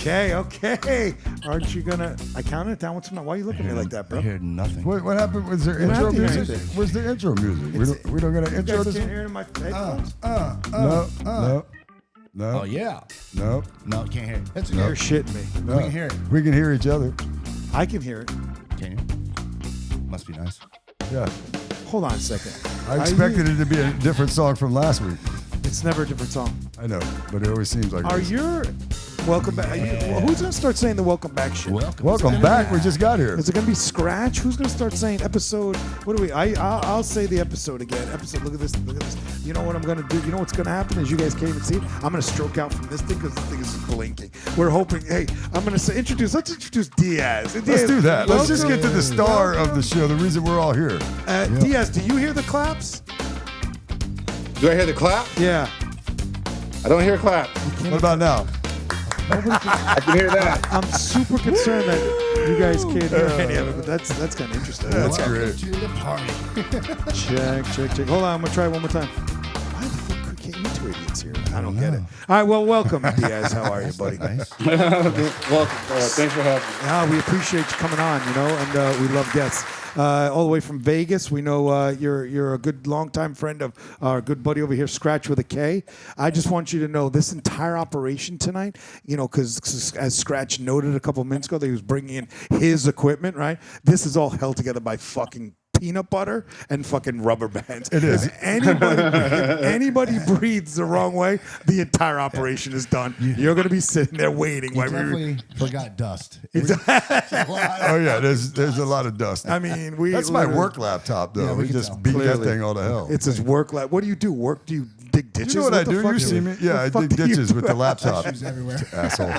Okay. Aren't you gonna? I counted it down once. Why are you looking at me like that, bro? I heard nothing. What happened? Was there intro music? Where's the intro music? We don't got an intro. You This guys can't hear it in my headphones. No. Oh yeah. No. No, can't hear it. That's you're shitting me. We can hear it. We can hear each other. I can hear it. Can you? Must be nice. Yeah. Hold on a second. I expected it to be a different song from last week. It's never a different song. I know, but it always seems like Are it is. your welcome back? Who's gonna start saying the welcome back shit? Welcome back. We just got here. Is it gonna be Skratch? Who's gonna start saying episode? What do we? I'll say the episode again. Episode. Look at this. Look at this. You know what I'm gonna do? You know what's gonna happen is you guys can't even see it. I'm gonna stroke out from this thing because this thing is just blinking. We're hoping. Hey, I'm gonna say introduce. Let's introduce Diaz. Let's do that. Let's just get to the star of the show. The reason we're all here. Diaz, do you hear the claps? Do I hear the clap? Yeah. I don't hear a clap. What about now? I can hear that. I'm super concerned that you guys can't hear any of it, but that's kind of interesting. That's great. To the party. Check. Hold on, I'm gonna try one more time. Why the fuck can't you two idiots here? I don't get it. All right, well, welcome, Diaz. How are you, buddy? Nice. Welcome. Thanks for having me. We appreciate you coming on, and we love guests. All the way from Vegas. We know you're a good longtime friend of our good buddy over here, Skratch with a K. I just want you to know this entire operation tonight, because as Skratch noted a couple minutes ago, that he was bringing in his equipment, right? This is all held together by fucking peanut butter and fucking rubber bands. It is. If anybody breathes the wrong way, the entire operation is done. You're going to be sitting there waiting. You definitely forgot dust. Oh yeah, there's a lot of dust. I mean, that's my work laptop though. Yeah, we we can just tell. beat Clearly. that thing all to hell. It's his work lab. What do you do? Do you dig ditches? You know what I the do? fuck You see me? Yeah, I fuck dig do you ditches do? with the laptop. Shoes everywhere. Asshole.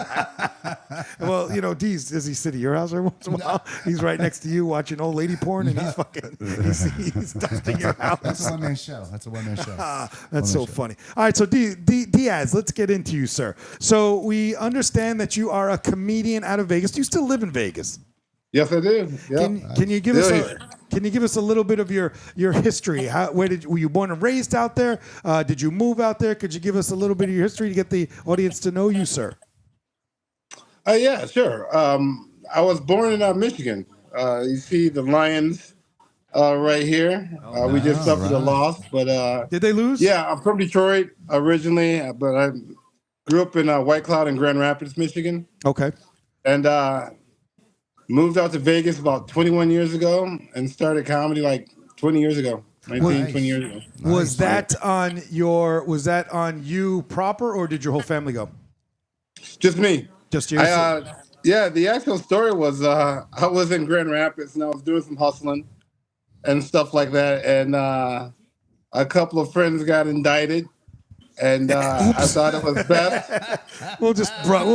Well, Dees, does he sit at your house every once in a while? He's right next to you watching old lady porn, and he's fucking he's dusting your house. That's a one-man show. That's so funny. All right, so Diaz, let's get into you, sir. So we understand that you are a comedian out of Vegas. Do you still live in Vegas? Yes, I do. Yeah. Can you give us a little bit of your history? Were you born and raised out there? Did you move out there? Could you give us a little bit of your history to get the audience to know you, sir? Yeah, sure. I was born in Michigan. You see the Lions right here. We just suffered a loss, but Did they lose? yeah, I'm from Detroit originally, but I grew up in White Cloud and Grand Rapids, Michigan, Okay. and moved out to Vegas about 21 years ago and started comedy like 20 years ago. 20 years ago. Was that on you proper, or did your whole family go? Just me. Just you. Yeah, the actual story was I was in Grand Rapids and I was doing some hustling and stuff like that, and a couple of friends got indicted, and I thought it was best. We'll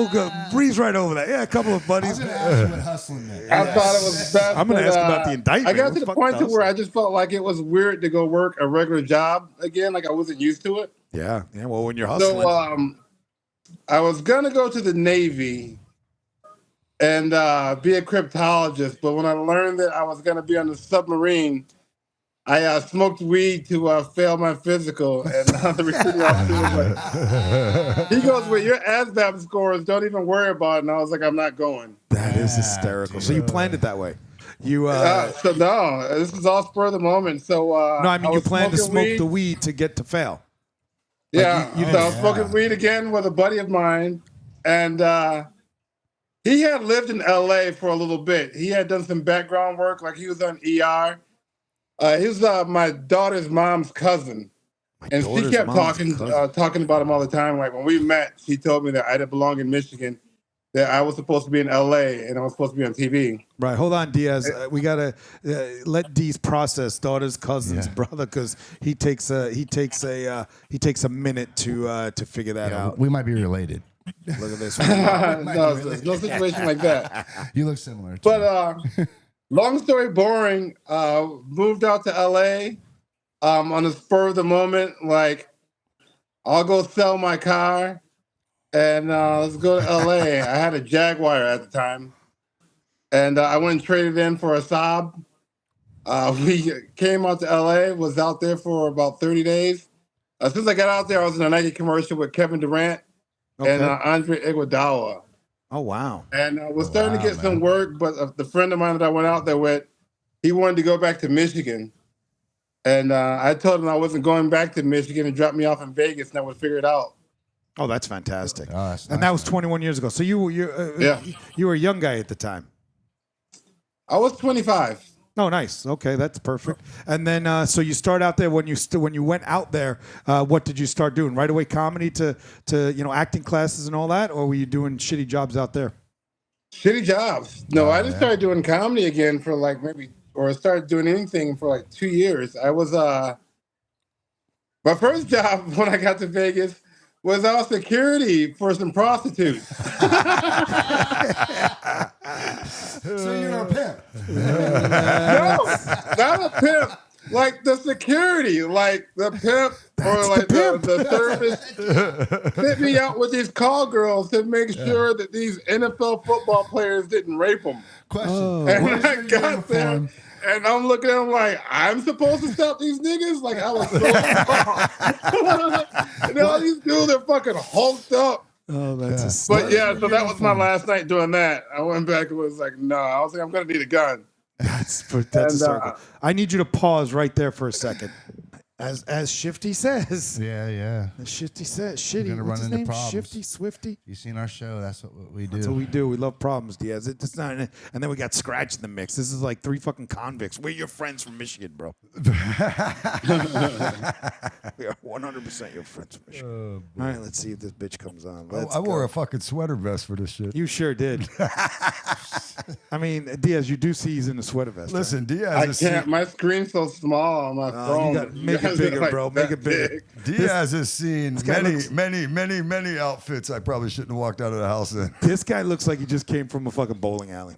go breeze right over that. Yeah, a couple of I buddies. was going to ask you what hustling meant. I thought it was best. I'm gonna but, ask about the indictment. I got What to the fuck point to does where that? I just felt like it was weird to go work a regular job again, like I wasn't used to it. Yeah. Well, when you're hustling, So I was gonna go to the Navy and be a cryptologist, but when I learned that I was gonna be on the submarine, I smoked weed to fail my physical, and the recruiting officer was like, he goes, "Well, your ASVAB scores, don't even worry about it." And I was like, "I'm not going." that is hysterical. So you planned it that way. You So no, this is all spur of the moment. So no, I mean you was planned to smoking smoke weed. the weed to get to fail. Yeah, you so I was smoking weed again with a buddy of mine, and he had lived in LA for a little bit. He had done some background work, like he was on ER. He was my daughter's mom's cousin, and she kept talking about him all the time. Like when we met, she told me that I didn't belong in Michigan, that I was supposed to be in LA, and I was supposed to be on TV. Right. Hold on, Diaz. We gotta let Dees process daughter's cousin's brother, because he takes a minute to figure that out. We might be related. Look at this. No, there's no situation like that. You look similar. But long story boring, moved out to LA on the spur of the moment. Like, I'll go sell my car and let's go to LA. I had a Jaguar at the time, and I went and traded in for a Saab. We came out to LA, was out there for about 30 days. As soon as I got out there, I was in a Nike commercial with Kevin Durant and Andre Iguodala. Oh, wow. And I was starting to get some work, but the friend of mine that I went out there with, he wanted to go back to Michigan. And I told him I wasn't going back to Michigan and dropped me off in Vegas, and I would figure it out. Oh, that's fantastic. Oh, that's and nice, that was 21 years ago. So you were a young guy at the time. I was 25. Oh, nice. Okay, that's perfect. And then, so you start out there when you went out there. What did you start doing? Right away, comedy to acting classes and all that, or were you doing shitty jobs out there? Shitty jobs. No, I just started doing comedy again for I started doing anything for like 2 years. I was my first job when I got to Vegas was I was security for some prostitutes. So you're a pimp. No, not a pimp. Like the security, like the pimp or like the service sent me out with these call girls to make sure that these NFL football players didn't rape them. Question. And I got there, and I'm looking at them like, I'm supposed to stop these niggas? Like, I was so and all these dudes are fucking hulked up. Oh, that's But yeah, so that was my last night doing that. I went back and was like, no, I was like, I'm going to need a gun. That's a circle. I need you to pause right there for a second. As Shifty says. Yeah. As Shifty says. Shitty. Gonna What's run his into name? problems. Shifty? Swifty? You seen our show? That's what we do. That's what we do. We love problems, Diaz. It's not, and then we got Skratch in the mix. This is like 3 fucking convicts. We're your friends from Michigan, bro. We are 100% your friends from Michigan. All right, let's see if this bitch comes on. I wore a fucking sweater vest for this shit. You sure did. I mean, Diaz, you do see he's in a sweater vest. Listen, right? Diaz. I can't. My screen's so small on my phone. You got make it bigger, bro. Make it bigger. Diaz has seen many outfits I probably shouldn't have walked out of the house in. This guy looks like he just came from a fucking bowling alley.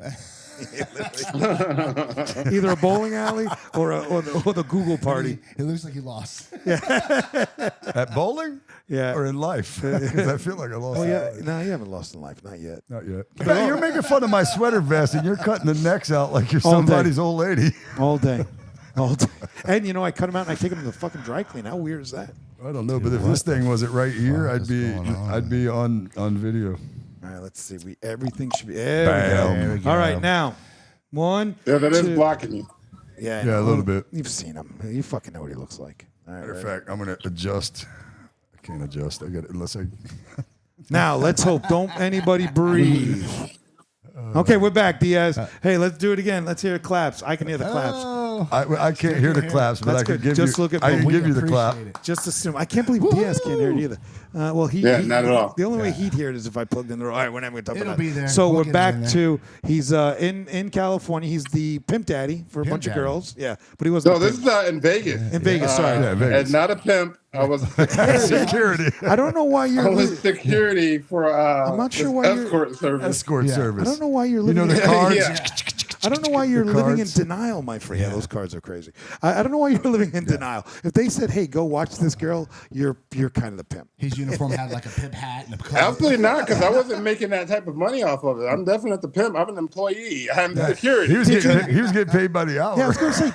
Either a bowling alley or the Google party. It looks like he lost. At bowling? Yeah. Or in life? 'Cause I feel like I lost. Oh yeah, in life. no, you haven't lost in life, not yet. Not yet. Hey, you're making fun of my sweater vest and you're cutting the necks out like you're All day. somebody's old lady. All day. And I cut him out and I take him to the fucking dry clean. How weird is that? I don't know, but if this thing wasn't right here, I'd be on video. All right, let's see. Everything should be. There we go. All right, now, 1. Yeah, that is 2. blocking you. Yeah, a little bit. You've seen him. You fucking know what he looks like. All right, Matter of ready? fact, I'm gonna adjust. I can't adjust. I got it unless I. Now, let's hope. Don't anybody breathe. Okay, we're back, Diaz. Hey, let's do it again. Let's hear claps. I can hear the claps. I can't hear the claps, but That's I can good. give Just you. look at I me. can We give you the clap. Just assume. I can't believe Diaz can't hear it either. Well, not at all. The only way he'd hear it is if I plugged in the. All right, we're not going to talk It'll about be it. there. So We'll we're get it back in there. to he's in California. He's the pimp daddy for a bunch of daddy. girls. Yeah, but he wasn't. No, a this pimp. is in Vegas. In Vegas. Sorry. Yeah, Vegas. And not a pimp. I was Security. I don't know why I you're. was security for I'm not sure why you're- escort service. Escort service. I don't know why you're You living. know the in, cards. Yeah. I don't know why you're The living in cards. denial, my friend. Yeah, those cards are crazy. I don't know why you're living in denial. If they said, "Hey, go watch this girl," you're kind of the pimp. His uniform had like a pimp hat and a coat. Absolutely not, because I wasn't making that type of money off of it. I'm definitely not the pimp. I'm an employee. I'm security. He was getting paid by the hour. Yeah, I was going to say,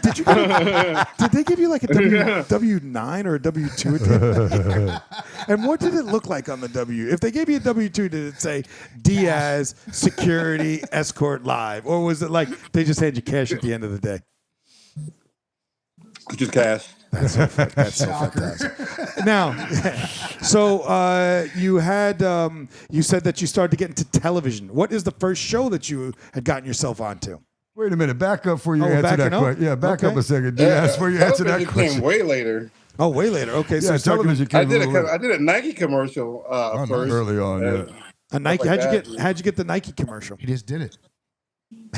did they give you like a W-9 or a W-2 at the end? And what did it look like on the W? If they gave you a W-2, did it say Diaz Security Escort Live, or was it like they just had you cash at the end of the day? Just cash. That's so fantastic. Now, so you had you said that you started to get into television. What is the first show that you had gotten yourself onto? Wait a minute. Back up before you Oh, answer that backing up? question. Yeah, back up Okay. a second. Diaz, before you answer that Television question. came way later. Oh, way later. Okay, so Yeah, you started television I came a little I did a Nike commercial first. early on. Yeah. a Nike. like How'd you get the Nike commercial? He just did it.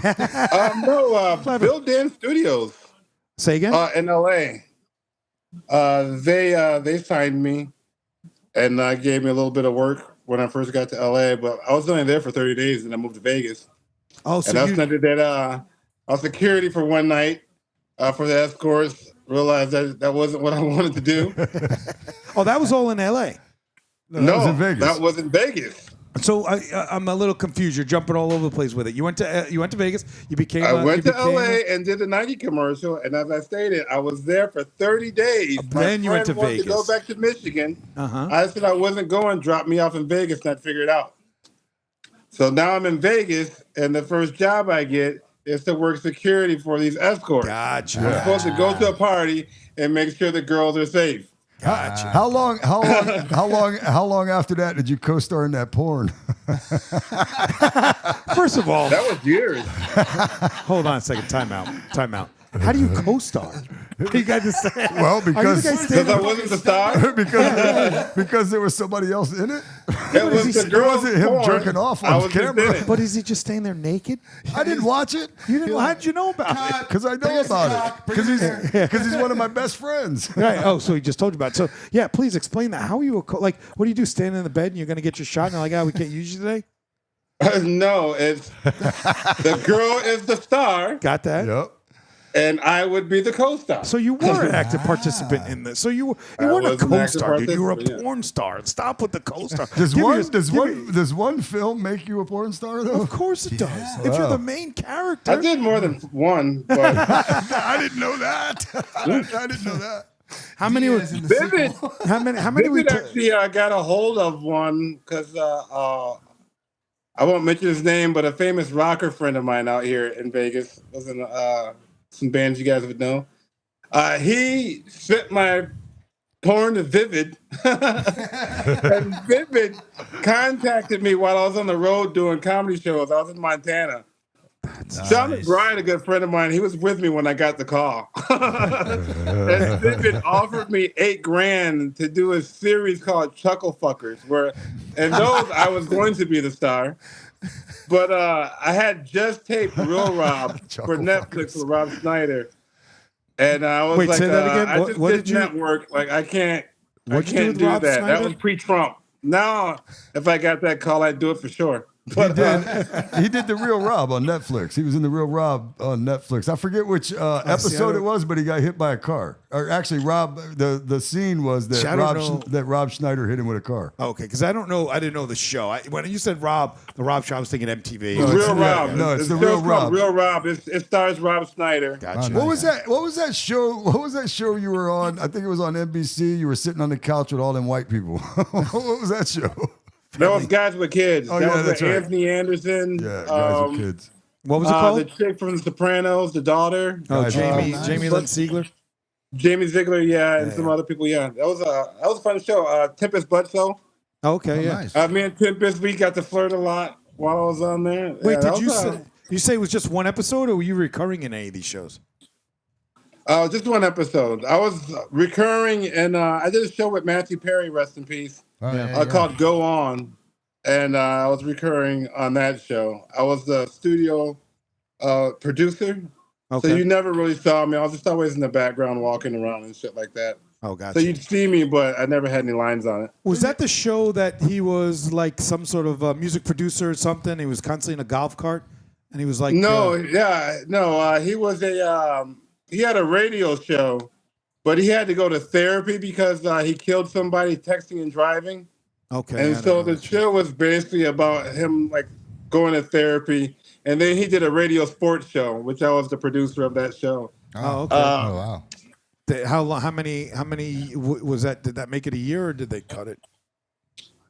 Bill Dan Studios Say again. in LA. They signed me and gave me a little bit of work when I first got to LA, but I was only there for 30 days and I moved to Vegas. Oh, And so that's you, when I did that. I was security for one night for the escorts. Realized that wasn't what I wanted to do. oh, that was all in L.A. No, that was in Vegas. That was in Vegas. So I'm a little confused. You're jumping all over the place with it. You went to Vegas. You became. I went you to became LA and did the Nike commercial, and as I stated, I was there for 30 days. Then you went to wanted Vegas. To go back to Michigan. Uh-huh. I said I wasn't going. Drop me off in Vegas, and I'd figure it out. So now I'm in Vegas, and the first job I get is to work security for these escorts. Gotcha. I'm supposed to go to a party and make sure the girls are safe. Gotcha. How long after that did you co-star in that porn? First of all, That was years. hold on a second. Time out. How do you co-star? You guys just say. Well, because Because I wasn't the star. because there was somebody else in it. It was the It girls wasn't him porn. jerking off I on was just in camera. it. But is he just staying there naked? I didn't watch it You didn't. How did you know about it? because I know about it. Because he's one of my best friends. Right. Oh, so he just told you about it. So yeah, please explain that. How are you like? What do you do? Stand in the bed and you're gonna get your shot, and they're like, "Ah, we can't use you today." No, it's the girl is the star, Got that? Yep. and I would be the co-star. So you were an active participant in this. So you I weren't a was an active co-star, dude. You were a participant, yeah. porn star. Stop with the co-star. Does Give me one your- does give one me- does one film make you a porn star though? Of course it does. If you're the main character. I did more than one, but I didn't know that. I didn't know that. How many? Diaz in the Vivid, sequel. How many? we Vivid actually got a hold of one because I won't mention his name, but a famous rocker friend of mine out here in Vegas was in some bands you guys would know. He sent my porn to Vivid, and Vivid contacted me while I was on the road doing comedy shows. I was in Montana. John McBride, a good friend of mine, he was with me when I got the call. And Vivid offered me $8,000 to do a series called Chuckle Fuckers, where in those I was going to be the star. But I had just taped Real Rob for Chuckle Netflix Fuckers. with Rob Schneider. And I was Wait, like, say that again? I What- just what did did you- network. Like, I can't What'd you do with do Rob that. Schneider? That was pre-Trump. Now, if I got that call, I'd do it for sure. He But, did. He did the Real Rob on Netflix. He was in the Real Rob on Netflix. I forget which episode it was, but he got hit by a car. Or actually, Rob. The scene was See, I that don't know. that Rob Schneider hit him with a car. Okay, because I don't know. I didn't know the show. When you said Rob, the Rob show, I was thinking MTV. No, Real yeah, Rob. no, it's the show's Real called Rob. Real Rob. It stars Rob Schneider. Gotcha. What was that? What was that show? What was that show you were on? I think it was on NBC. You were sitting on the couch with all them white people. What was that show? That was Guys with Kids. Oh, that yeah, was that's with right. Anthony Anderson. Yeah, guys with kids. What was it called? The chick from The Sopranos, the daughter. Oh, Guys, Jamie nice. Jamie Lynn Sigler. Jamie Ziegler, and some other people. Yeah, that was a fun show. Tempest Bledsoe. Okay, Oh, yeah. nice. Me and Tempest, we got to flirt a lot while I was on there. Wait, Yeah, that did you was, say you say it was just one episode, or were you recurring in any of these shows? just one episode. I was recurring, and I did a show with Matthew Perry, rest in peace, Oh, yeah. called Go On, and I was recurring on that show. I was the studio producer, Okay. so you never really saw me. I was just always in the background walking around and shit like that. Oh, gotcha. So you'd see me, but I never had any lines on it. Was that the show that he was like some sort of music producer or something? He was constantly in a golf cart, and he was like, No, he was he had a radio show, but he had to go to therapy because he killed somebody texting and driving. okay. And I so don't know the that show. show was basically about him like going to therapy. And then he did a radio sports show, which I was the producer of that show. Oh, okay. Oh, wow. How long? How many? Was that? Did that make it a year, or did they cut it?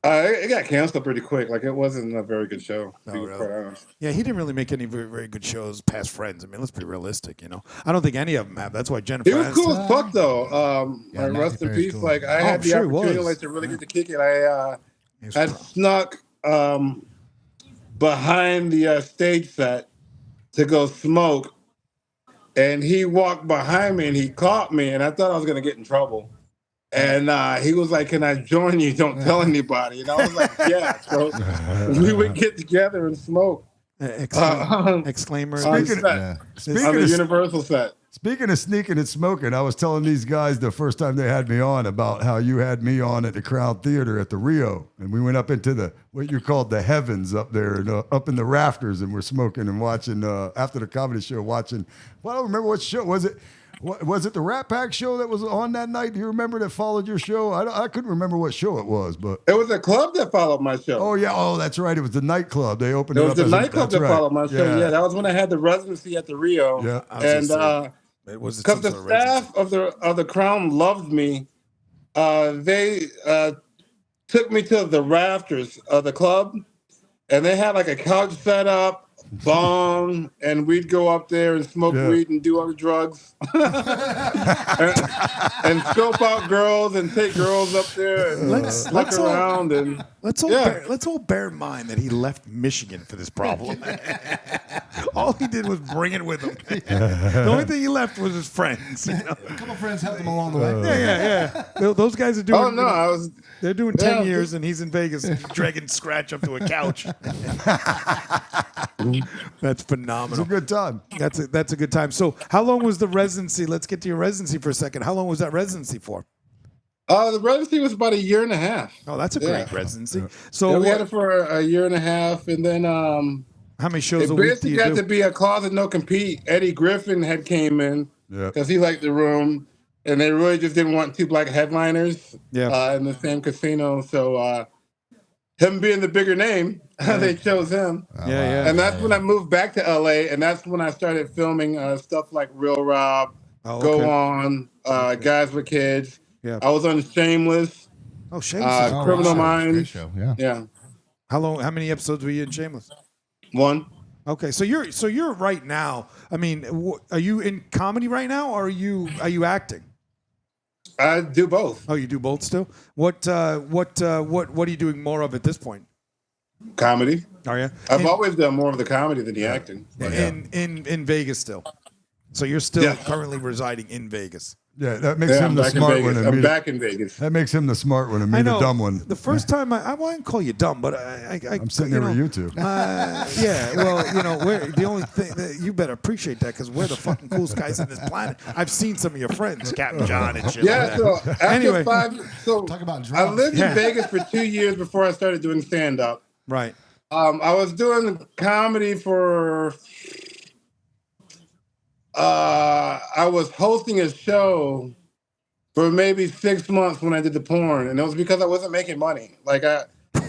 It got canceled pretty quick. Like it wasn't a very good show, to be Oh, really? quite honest. Yeah, he didn't really make any very, very good shows past Friends. I mean, let's be realistic, you know. I don't think any of them have. That's why Jennifer. He was cool as fuck though. Yeah, Like, rest in Matthew peace. Perry's cool. Like I Oh, had I'm the sure he opportunity was. like to really Yeah. get to kick it. I He was snuck behind the stage set to go smoke, and he walked behind me and he caught me, and I thought I was gonna get in trouble. And he was like, "Can I join you? Don't tell anybody." And I was like, "Yeah." So we would get together and smoke exclaimer. on Speaking set, Yeah. Speaking on the of Universal set. Speaking of sneaking and smoking, I was telling these guys the first time they had me on about how you had me on at the Crown Theater at the Rio, and we went up into the what you called the heavens up there, and, up in the rafters, and we're smoking and watching after the comedy show. Watching, well, I don't remember what show was it. Was it the Rat Pack show that was on that night? Do you remember that followed your show? I couldn't remember what show it was, but It was a club that followed my show. oh yeah, oh that's right. It was the nightclub. They opened It it was up the as nightclub that's that right. followed my show. Yeah, that was when I had the residency at the Rio. Yeah. I was gonna And say, it was because some the sort of staff of the Crown loved me, they took me to the rafters of the club, and they had like a couch set up, bong, and we'd go up there and smoke weed and do other drugs, and scope out girls and take girls up there and look around and. Let's all bear in mind that he left Michigan for this problem. All he did was bring it with him. The only thing he left was his friends. You know? A couple friends helped him along the way. Yeah. Those guys are doing. Oh no, they're doing 10 years, and he's in Vegas dragging Skratch up to a couch. That's phenomenal. It's a good time. That's a good time. So, how long was the residency? Let's get to your residency for a second. How long was that residency for? The residency was about 1.5 years. Oh, that's a great residency. So we had it for 1.5 years, and then how many shows it a week do basically you got do? to be a closet no compete. Eddie Griffin had came in because he liked the room, and they really just didn't want two black headliners in the same casino. So him being the bigger name, they chose him. And that's when I moved back to LA, and that's when I started filming stuff like Real Rob, Go On, Guys with Kids. Yeah. I was on Shameless. Oh, Shameless. Criminal Minds. Great show. Yeah. How many episodes were you in Shameless? 1. Okay, so you're right now. I mean, are you in comedy right now, or are you acting? I do both. Oh, you do both still. What are you doing more of at this point? Comedy. Are you? I've always done more of the comedy than the acting. In Vegas still. So you're still currently residing in Vegas. Yeah, that makes him the smart one. I'm back in Vegas. That makes him the smart one and me the dumb one. The first time I wouldn't call you dumb, but I'm sitting there with you two. Yeah, well, we're the only thing that you better appreciate that because we're the fucking coolest guys on this planet. I've seen some of your friends, Captain John and shit. Yeah, like that. so after 5 Talk about I drugs. lived in Vegas for 2 years before I started doing stand up. Right. I was doing comedy for I was hosting a show for maybe 6 months when I did the porn, and it was because I wasn't making money. Like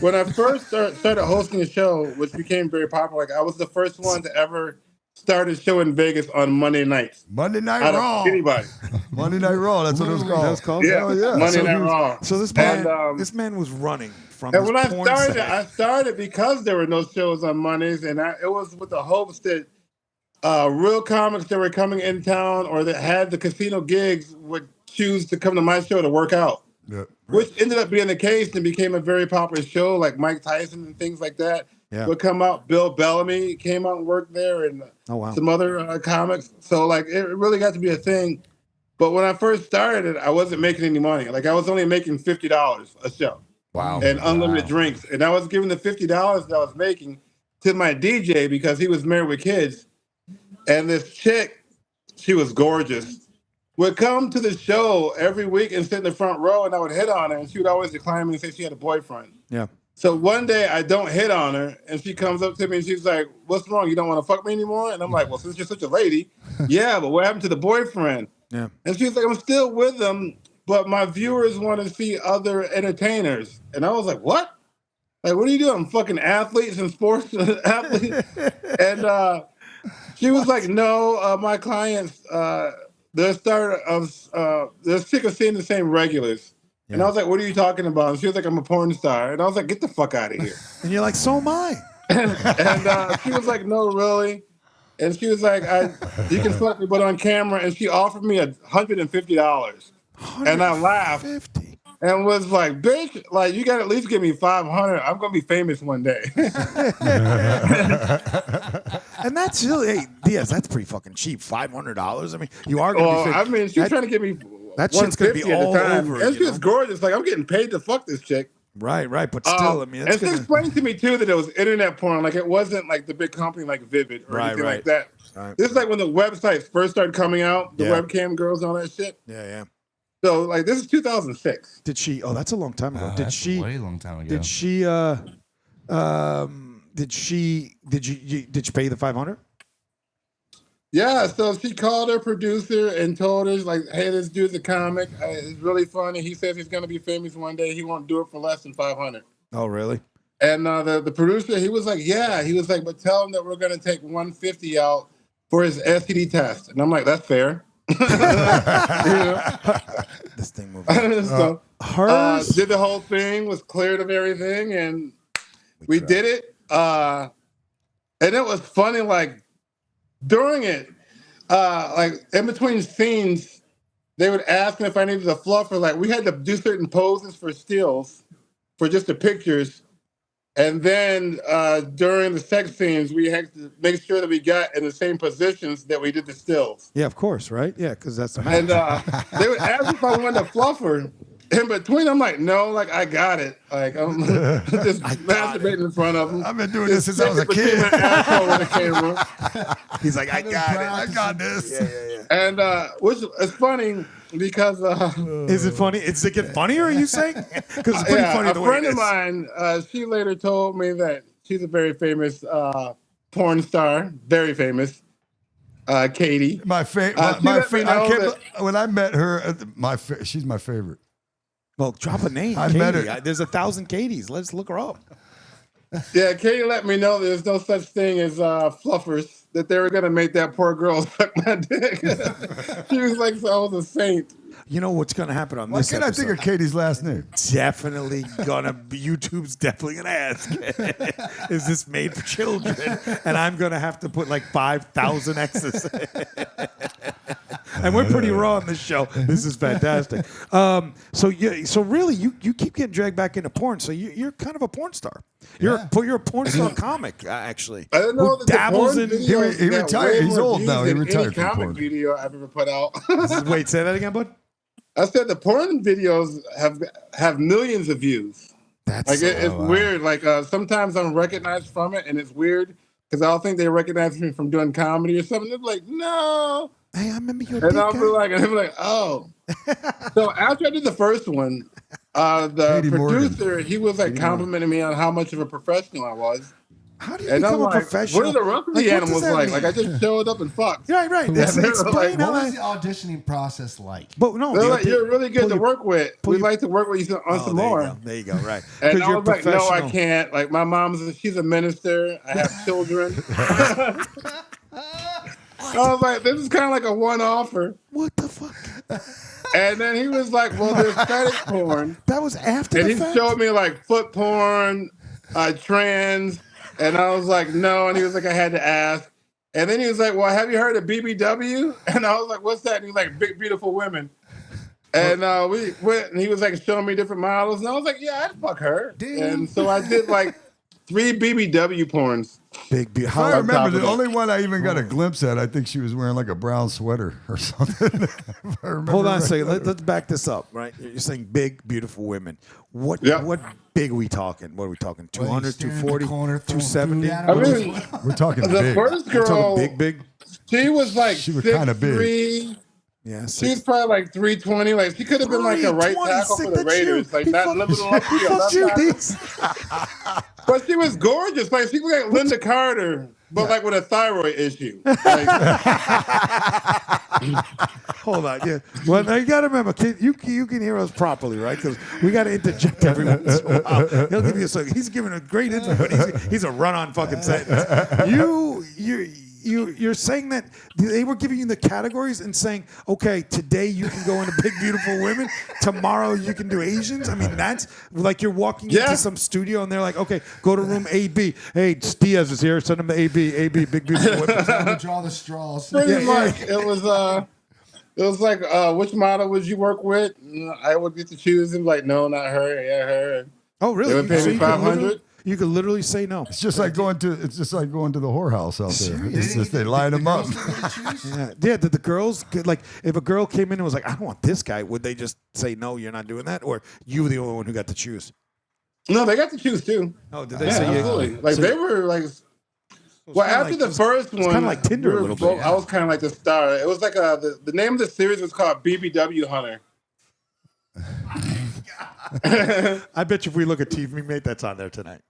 when I first started hosting a show, which became very popular, like I was the first one to ever start a show in Vegas on Monday nights. Monday Night Out of Raw. anybody. Monday Night Raw. That's what it was called. That was called? Yeah, Hell yeah. Monday Night Raw. So this man was running from. And his when porn I set. started because there were no shows on Mondays, and it was with the hopes that real comics that were coming in town or that had the casino gigs would choose to come to my show to work out. Yeah. Which ended up being the case and became a very popular show, like Mike Tyson and things like that would come out. Bill Bellamy came out and worked there, and some other comics. So like it really got to be a thing. But when I first started, I wasn't making any money. Like I was only making $50 a show. Wow. And unlimited drinks. And I was giving the $50 that I was making to my DJ because he was married with kids. And this chick, she was gorgeous, would come to the show every week and sit in the front row, and I would hit on her, and she would always decline me and say she had a boyfriend. Yeah. So one day I don't hit on her, and she comes up to me and she's like, "What's wrong? You don't want to fuck me anymore?" And I'm like, "Well, since you're such a lady, yeah, but what happened to the boyfriend?" Yeah. And she's like, "I'm still with him, but my viewers want to see other entertainers." And I was like, "What? Like, what are you doing? Fucking athletes and sports athletes?" And she was like, "No, my clients, they're sick of seeing the same regulars." Yeah. And I was like, "What are you talking about?" And she was like, "I'm a porn star." And I was like, "Get the fuck out of here." And you're like, "So am I." and she was like, "No, really?" And she was like, "You can fuck me, but on camera." And she offered me $150. And I laughed. And was like, "Bitch, like you gotta at least give me $500. I'm gonna be famous one day." And that's really, hey, Diaz, that's pretty fucking cheap. $500. I mean, you are gonna be. I mean, she was trying to give me that shit's gonna be all over. And she was gorgeous. Like I'm getting paid to fuck this chick. Right. But still, I mean, and she explained to me too that it was internet porn. Like it wasn't like the big company like Vivid or anything like that. Right. This is like when the websites first started coming out, the webcam girls and all that shit. Yeah. So like this is 2006. Did she? Oh, that's a long time ago. That's a way long time ago. Did she? Did you pay the $500? Yeah. So she called her producer and told her like, "Hey, this dude's a comic. It's really funny. He says he's gonna be famous one day. He won't do it for less than $500." Oh, really? And the producer, he was like, "Yeah." He was like, "But tell him that we're gonna take $150 out for his STD test." And I'm like, "That's fair." This thing moved. So did the whole thing, was cleared of everything, and we did it. and it was funny. Like during it, like in between scenes, they would ask me if I needed a fluffer. Like we had to do certain poses for stills, for just the pictures. And then during the sex scenes, we had to make sure that we got in the same positions that we did the stills. Yeah, of course, right? Yeah, because that's the match. And they would ask if I wanted a fluffer. In between, I'm like, no, like I got it. Like I'm just masturbating in front of them. I've been doing this since I was a kid. With a camera. He's like, I got it. I got this. Yeah. And which is funny because Is it funny? Is it get funnier? Are you saying? Because it's pretty funny a the way friend it of is. mine, she later told me that she's a very famous porn star, very famous, Katie. My she favorite. let me know When I met her, she's my favorite. Well, drop a name. I Katie. met her. There's 1,000 Katies. Let's look her up. Yeah, Katie let me know there's no such thing as fluffers, that they were going to make that poor girl suck my dick. She was like, so I was a saint. You know what's going to happen on Why this can't I episode? think of Katie's last name? Definitely gonna be, YouTube's definitely gonna ask, is this made for children? And I'm gonna have to put like 5,000 X's. And we're pretty raw on this show. This is fantastic. So really, you keep getting dragged back into porn. So you're kind of a porn star. You're a porn star comic, actually. I don't know who that the dabbles porn in. videos he got retired. way He's more old views now. He than retired any from comic porn. video I've ever put out. Wait, say that again, bud. I said the porn videos have millions of views. That's Like it's weird. Like sometimes I'm recognized from it, and it's weird because I don't think they recognize me from doing comedy or something. They're like, no. Hey, I remember you. And I'll be like, oh. So after I did the first one, the Katie producer, Morgan. he was like complimenting me on how much of a professional I was. How do you And I'm become a like, professional? what are the rest of the what does animals that like? mean? Like I just showed up and fucked. Right. This they're explain like, how What was that. the auditioning process like? But no, They're like, you're really good to work with. pull We'd your- like to work with you on some there more. You go. There you go. Right. And 'Cause I you're was like, no, I professional. can't. Like my she's a minister. I have children. I was like, this is kind of like a one-offer. What the fuck? And then he was like, well, there's fetish porn. That was after And the he fact? showed me like foot porn, trans, and I was like, no. And he was like, I had to ask. And then he was like, well, have you heard of BBW? And I was like, what's that? And he was like, big, beautiful women. And we went, and he was like showing me different models. And I was like, yeah, I'd fuck her. Ding. And so I did like 3 BBW porns. Big. I How remember top of the it. only one I even got a glimpse at. I think she was wearing like a brown sweater or something. If I remember Hold on a right. second. Let's back this up. Right, you're saying big, beautiful women. What? Yeah. What big are we talking? What are we talking? 200, staring at the 240, corner, throwing 270? food at I him. mean, We're talking the big. first We're girl, talking big. she was like She was kinda big. 6'3". Yeah. She was probably like 320. Like she could have been like a right 320, tackle for sick, the that's you. Raiders. Like He not fucked- limited on He the fucked you, left tackle. Dees. But she was gorgeous. Like she was like Linda Carter, but like with a thyroid issue. Like, Hold on. Yeah. Well, now you got to remember, kid, you can hear us properly, right? Because we got to interject every once in a while. He'll give you he's giving a great intro, but he's a run-on fucking sentence. You're saying that they were giving you the categories and saying, okay, today you can go into big, beautiful women. Tomorrow you can do Asians. I mean, that's like you're walking into some studio and they're like, okay, go to room AB. Hey, Diaz is here. Send him to AB, big, beautiful women. Time to draw the straws. pretty much. It was like, which model would you work with? I would get to choose and like, no, not her. Yeah, her. Oh, really? They would pay So me you could literally- $500. You could literally say no. It's just like going to the whorehouse out there. It's just they line them up. Yeah. Did the girls like if a girl came in and was like, I don't want this guy? Would they just say no? You're not doing that, or you were the only one who got to choose? No, they got to choose too. Oh, did they Yeah, say absolutely. Like so- they were like. Well, kinda after like- the first one, kinda like Tinder a we were little both- bit, I was kind of like the star. It was like the name of the series was called BBW Hunter. I bet you if we look at TV Mate, that's on there tonight.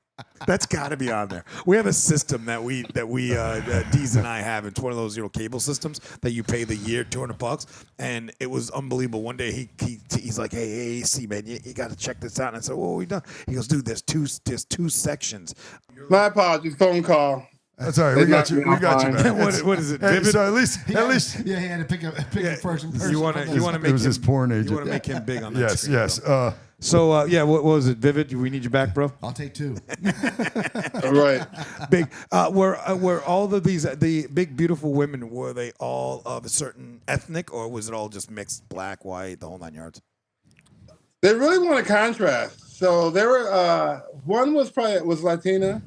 That's got to be on there. We have a system that Dees and I have. It's one of those cable systems that you pay the year $200, and it was unbelievable. One day he's like, "Hey, AC man, you got to check this out." And I said, "What we done?" He goes, "Dude, there's two sections." My apologies, phone call. That's all right. We got you. We got you, man. what is it? Hey, Vivid? so at least, Yeah, he had to pick a first person. You want to make it was him, his porn agent. You want to make him big on that Yes, screen, yes. bro. So yeah, what was it? Vivid? We need you back, bro. I'll take 2. Right. Big. Were all of these the big beautiful women? Were they all of a certain ethnic, or was it all just mixed, black, white, the whole 9 yards? They really want a contrast. So there were one was Latina,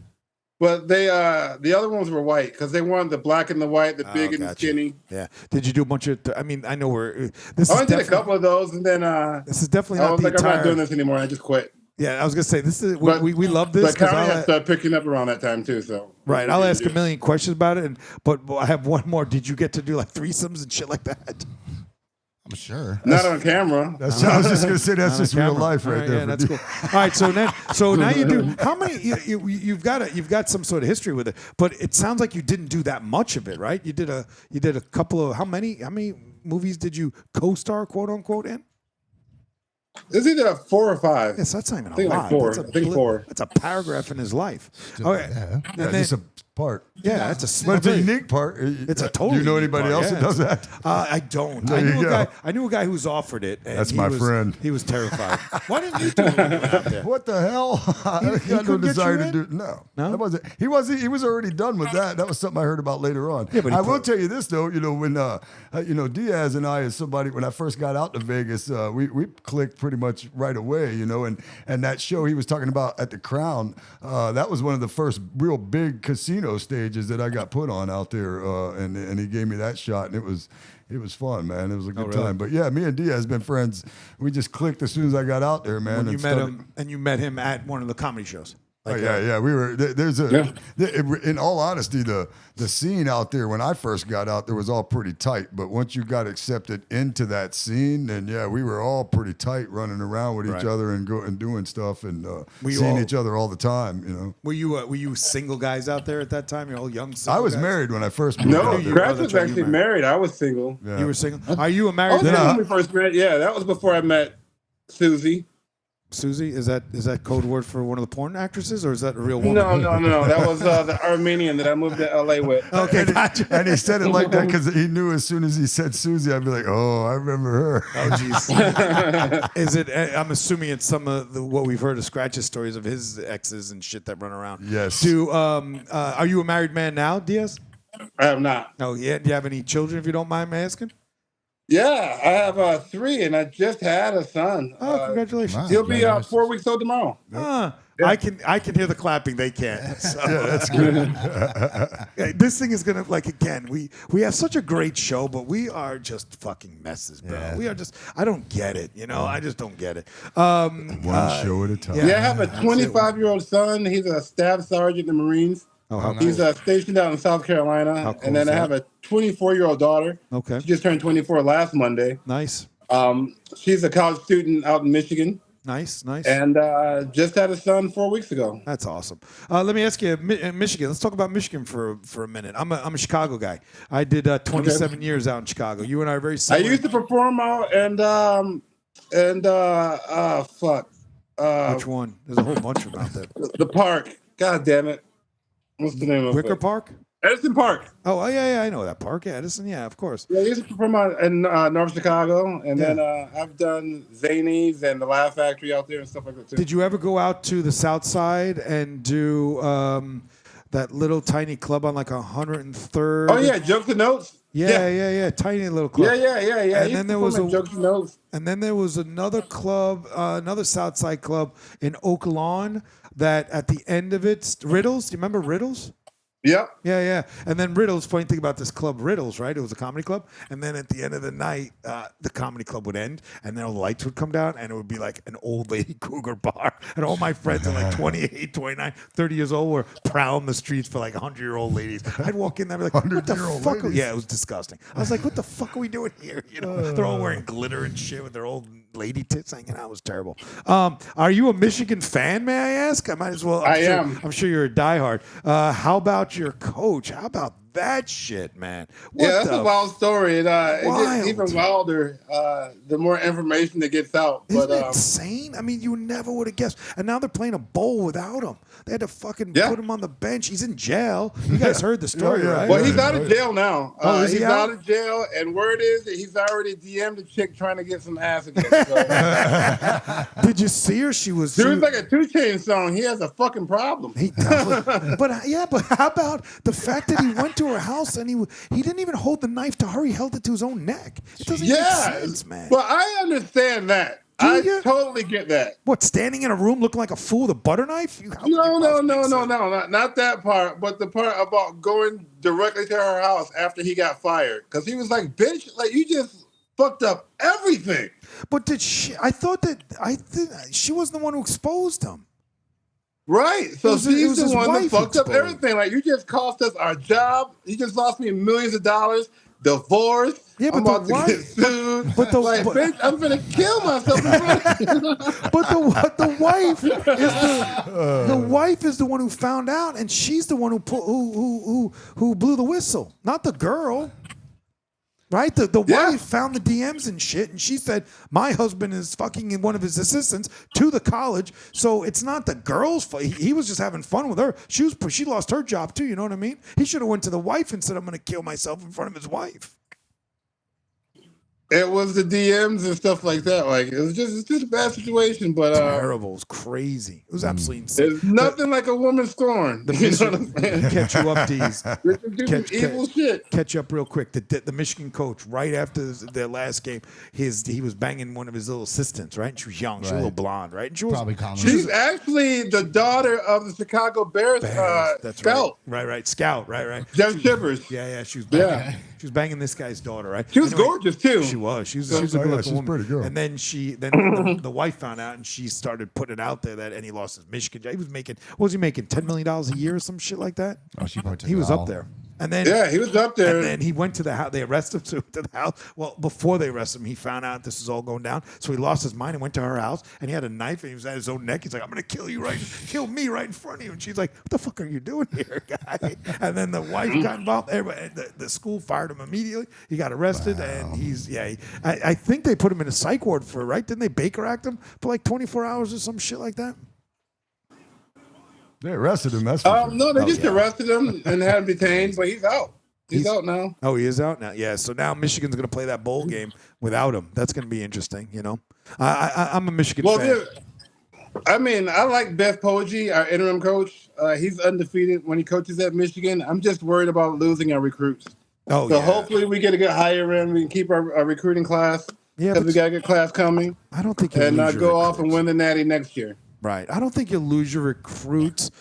but the other ones were white because they wanted the black and the white, the big and the skinny. Yeah. Did you do a bunch of? I mean, I know we're. This I is did a couple of those, and then this is definitely I not was the like, entire. I'm not doing this anymore. I just quit. Yeah, I was gonna say this is But- we love this. But 'cause Connie I'll- had started picking up around that time too. So Right, I'll ask a million questions about it, but I have one more. Did you get to do like threesomes and shit like that? I'm sure. Not on camera. That's, I was just going to say that's just real Camera. life All right there. Yeah, for that's D. cool. All right, so now you do. How many? You've got some sort of history with it, but it sounds like you didn't do that much of it, right? You did a couple of how many movies did you co-star, quote unquote, in? It's either 4 or 5. Yes, that's not even I think a like lot. 4. That's I think 4. That's a paragraph in his life. Okay, Yeah. and Yeah, then, just a part. yeah, that's a. But it's a very- unique part. It's a Do totally. you know unique anybody part, else yeah. that does that? I don't. There you go. I knew a guy who's offered it. And That's he my was- friend. He was terrified. Why didn't you do it when you went out there? What the hell? I he got no couldn't get desire you to in? do. No, No? that wasn't. He wasn't. He was already done with that. That was something I heard about later on. Yeah, but he I will put- tell you this though. You know when Diaz and I, as somebody, when I first got out to Vegas, we clicked pretty much right away. You know, and that show he was talking about at the Crown, that was one of the first real big casino stages that I got put on out there, and he gave me that shot, and it was fun, man. It was a good really? time. But yeah, me and Diaz been friends. We just clicked as soon as I got out there, man. When you and met started- him, and you met him at one of the comedy shows. Like, yeah. We were there's a. In all honesty, the scene out there when I first got out there was all pretty tight. But once you got accepted into that scene, then yeah, we were all pretty tight, running around with Right. each other and doing stuff and you seeing all- each other all the time. You know, Were you single guys out there at that time? You're all young. Single I was guys? married when I first moved No, out there. Scratch that's was right, you actually married. married. I was single. Yeah. You were single. Are you a I married was man? single when we first met. Yeah, that was before I met Susie. Susie, is that code word for one of the porn actresses, or is that a real woman? No. That was the Armenian that I moved to LA with. Okay, gotcha. And he said it like that because he knew as soon as he said Susie, I'd be like, oh, I remember her. Oh, jeez. Is it? I'm assuming it's some of what we've heard of Scratch's stories of his exes and shit that run around. Yes. Are you a married man now, Diaz? I have not. Oh, yeah. Do you have any children, if you don't mind me asking? Yeah, I have 3, and I just had a son. Oh, congratulations. He'll be 4 weeks old tomorrow. I can hear the clapping. They can't. So. Yeah, that's good. Hey, this thing is gonna again. We have such a great show, but we are just fucking messes, bro. Yeah. We are just. I don't get it. I just don't get it. One show at a time. Yeah, I have a 25-year-old son. He's a staff sergeant in the Marines. Oh, how He's stationed out in South Carolina. How cool And then is I have that? a 24-year-old daughter. Okay. She just turned 24 last Monday. Nice. She's a college student out in Michigan. Nice. And just had a son 4 weeks ago. That's awesome. Let me ask you, Michigan. Let's talk about Michigan for a minute. I'm a Chicago guy. I did 27 years out in Chicago. You and I are very I similar. used to perform out Which one? There's a whole bunch of them out there. the park. God damn it. What's the name of Wicker it? Park? Edison Park. Oh, yeah, I know that park. Yeah, Edison. Yeah, of course. Yeah, I used to perform out in North Chicago, and then I've done Zanies and the Laugh Factory out there and stuff like that too. Did you ever go out to the South Side and do that little tiny club on like 103rd? Oh yeah, Jokes and Notes. Yeah. Tiny little club. Yeah. And then there was Jokes and Notes. And then there was another club, another South Side club in Oak Lawn that at the end of it, Riddles. Do you remember Riddles? Yep. Yeah. And then Riddles, funny thing about this club, Riddles, right? It was a comedy club. And then at the end of the night, the comedy club would end and then all the lights would come down and it would be like an old lady cougar bar. And all my friends are like 28, 29, 30 years old were prowling the streets for like 100-year-old ladies. I'd walk in there and be like, what the 100-year-old fuck? ladies. Yeah, it was disgusting. I was like, what the fuck are we doing here? They're all wearing glitter and shit with their old lady tits hanging out. It was terrible. Are you a Michigan fan, may I ask? I might as well. I'm sure you're a diehard. How about your coach? How about that shit, man. What Yeah, that's a wild story. It gets Wild. even wilder the more information that gets out. Isn't But it insane? I mean, you never would have guessed. And now they're playing a bowl without him. They had to fucking Yeah. put him on the bench. He's in jail. You guys heard the story, Yeah, yeah. right? well, he's out of jail now. Oh, is he he's out? out of jail, and word is that he's already DM'd a chick trying to get some ass again. So. Did you see her? She was. Dude's like a 2 Chainz song. He has a fucking problem. He definitely, but how about the fact that he went to her house and he didn't even hold the knife to her. He held it to his own neck. It doesn't make sense, man. But I understand that. Do I you? totally get that. What, standing in a room looking like a fool with a butter knife? No, not that part. But the part about going directly to her house after he got fired, because he was like, "Bitch, like you just fucked up everything." But did she? I thought she wasn't the one who exposed him. Right. So It was she's the his one that wife fucked up exposed. everything. Like, you just cost us our job. You just lost me millions of dollars. Divorce. Yeah, but I'm about the to get wife- sued. but the- like, but- bitch, I'm gonna kill myself in front of you. But the wife is the wife is the one who found out, and she's the one who blew the whistle, not the girl. Right? The Yeah. wife found the DMs and shit, and she said, my husband is fucking one of his assistants to the college, so it's not the girl's fault. He was just having fun with her. She lost her job too, you know what I mean? He should have went to the wife and said, I'm going to kill myself in front of his wife. It was the DMs and stuff like that. Like, it's just a bad situation. But Terrible. It was crazy. It was absolutely insane. there's nothing like a woman scorned. The You know what I'm Michigan, saying? catch you up, Dees. They can do some evil shit. Catch you up real quick. The Michigan coach, right after their last game, he was banging one of his little assistants, right? And she was young. She was a little blonde, right? And she was Probably common. She's actually the daughter of the Chicago Bears that's scout, right. Scout, right. Jeff Shivers. Yeah. She was banging. Yeah. She was banging this guy's daughter, right? She was Anyway, gorgeous too. She was. She was a yeah, good looking she's woman. pretty good. And then the wife found out, and she started putting it out there and he lost his Michigan job. He was making, what was he making? $10 million a year or some shit like that. Oh, she probably took He it was all. up there. And then Yeah, he was up there. And then he went to the house. They arrested him to the house. Well, before they arrested him, he found out this is all going down. So he lost his mind and went to her house. And he had a knife and he was at his own neck. He's like, I'm going to kill me right in front of you. And she's like, what the fuck are you doing here, guy? And then the wife got involved. Everybody, the school fired him immediately. He got arrested. And I think they put him in a psych ward for, right? Didn't they Baker Act him for like 24 hours or some shit like that? They arrested him. That's for sure. No, they just arrested him and had him detained, but he's out. He's out now. Oh, he is out now. Yeah. So now Michigan's going to play that bowl game without him. That's going to be interesting. You know, I'm a Michigan fan. Well, I mean, I like Beth Poggi, our interim coach. He's undefeated when he coaches at Michigan. I'm just worried about losing our recruits. Oh, So yeah. hopefully we get a good hire in. We can keep our recruiting class. Yeah, Because but we got a good class coming. I don't think you'll And lose your go off and recruits. win the Natty next year. Right. I don't think you'll lose your recruits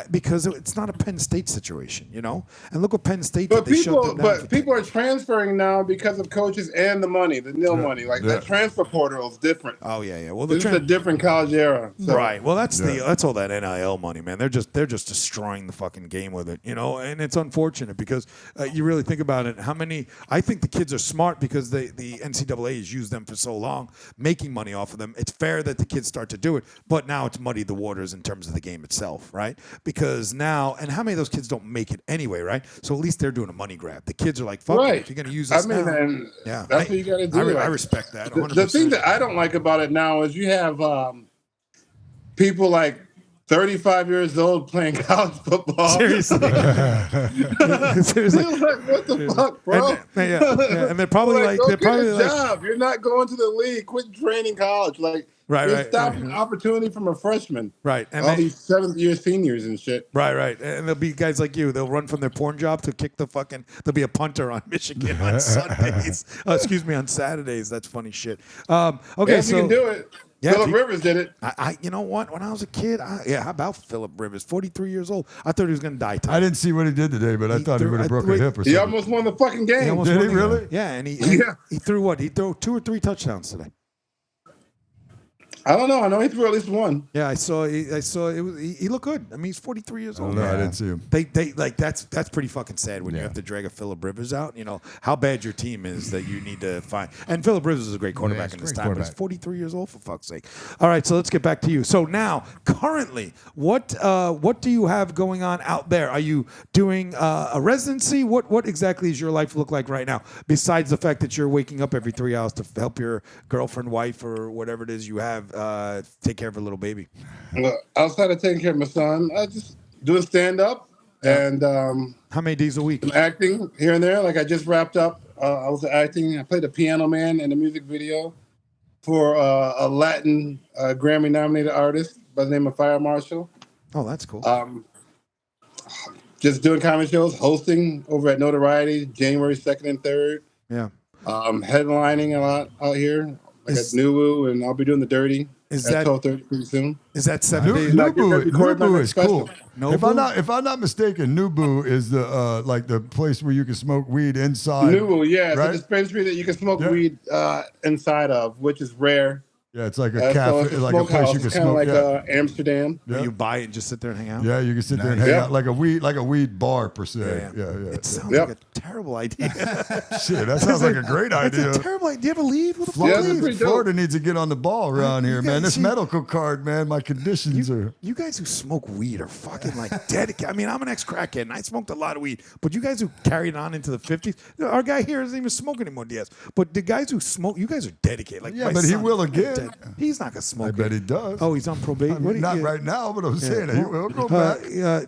because it's not a Penn State situation, you know? And look what Penn State did. But They shut them down for people are transferring now because of coaches and the money, the nil money. Like the transfer portal is different. Oh, yeah. Well, This is a different college era. So. Right. Well, that's all that NIL money, man. They're just destroying the fucking game with it, you know. And it's unfortunate because you really think about it. I think the kids are smart because the NCAA has used them for so long, making money off of them. It's fair that the kids start to do it, but now it's muddied the waters in terms of the game itself, right? Because now, and how many of those kids don't make it anyway, right? So at least they're doing a money grab. The kids are like, fuck it, if you're going to use this now. and Yeah, that's what you got to do. I respect that. The thing that I don't like about it now is you have people like 35 years old playing college football. Seriously. Seriously. You're like, what the fuck, bro? And they're probably like, go they're probably get a like, job. You're not going to the league. Quit training college. Like, you're stopping opportunity from a freshman. right. And All these 7th-year seniors and shit. Right. And there'll be guys like you. They'll run from their porn job to kick the fucking. There'll be a punter on Michigan on Sundays. On Saturdays. That's funny shit. Okay, Yeah, so you can do it. Yeah, Phillip Rivers did it. you know what? When I was a kid, how about Phillip Rivers? 43 years old. I thought he was gonna die today. I didn't see what he did today, but I thought he would have broke a hip or He something. almost won the fucking game. almost Did won he the game. really? Yeah, and Yeah. he threw what? He threw 2 or 3 touchdowns today. I don't know. I know he threw at least one. Yeah, I saw. It was. He looked good. I mean, he's 43 years old. No, I didn't see him. They like that's pretty fucking sad when you have to drag a Phillip Rivers out. You know how bad your team is that you need to find. And Phillip Rivers is a great quarterback in this time, but he's 43 years old for fuck's sake. All right, so let's get back to you. So now, currently, what do you have going on out there? Are you doing a residency? What exactly does your life look like right now? Besides the fact that you're waking up every 3 hours to help your girlfriend, wife, or whatever it is you have take care of her little baby. Well, outside of taking care of my son, I just doing stand up and How many days a week? some acting here and there. Like I just wrapped up. I was acting. I played the piano man in a music video for a Latin Grammy nominated artist by the name of Fire Marshall. Oh, that's cool. Just doing comedy shows, hosting over at Notoriety January 2nd and 3rd. Yeah. Headlining a lot out here. Like at Nuwu, and I'll be doing the Dirty at 12:30 pretty soon. Is that 7 days? Nubu is cool. Nobu? If I'm not mistaken, Nubu is the like the place where you can smoke weed inside. Nuwu, yeah, it's right? a dispensary that you can smoke weed inside of, which is rare. Yeah, it's like a So cafe, it's a like a place smokehouse. you can It's kind of smoke. like Yeah. Amsterdam. Yeah. You buy it and just sit there and hang out? Yeah, you can sit there and hang out like a weed bar per se. Yeah. It sounds Yep. like a terrible idea. Shit, that sounds like a great idea. It's a terrible idea. Do you ever leave? What the Yeah, fuck that's leave? pretty dope. Florida needs to get on the ball around here, you man. guys This see- medical card, man, my conditions are. You guys who smoke weed are fucking like dedicated. I mean, I'm an ex-crackhead and I smoked a lot of weed, but you guys who carried on into the 50s, our guy here doesn't even smoke anymore, Diaz. But the guys who smoke, you guys are dedicated. Like Yeah, my but he son, will again. dead. He's not gonna smoke. I bet he it. does. Oh, he's on probation. I mean, not right now, but I'm saying he will go back.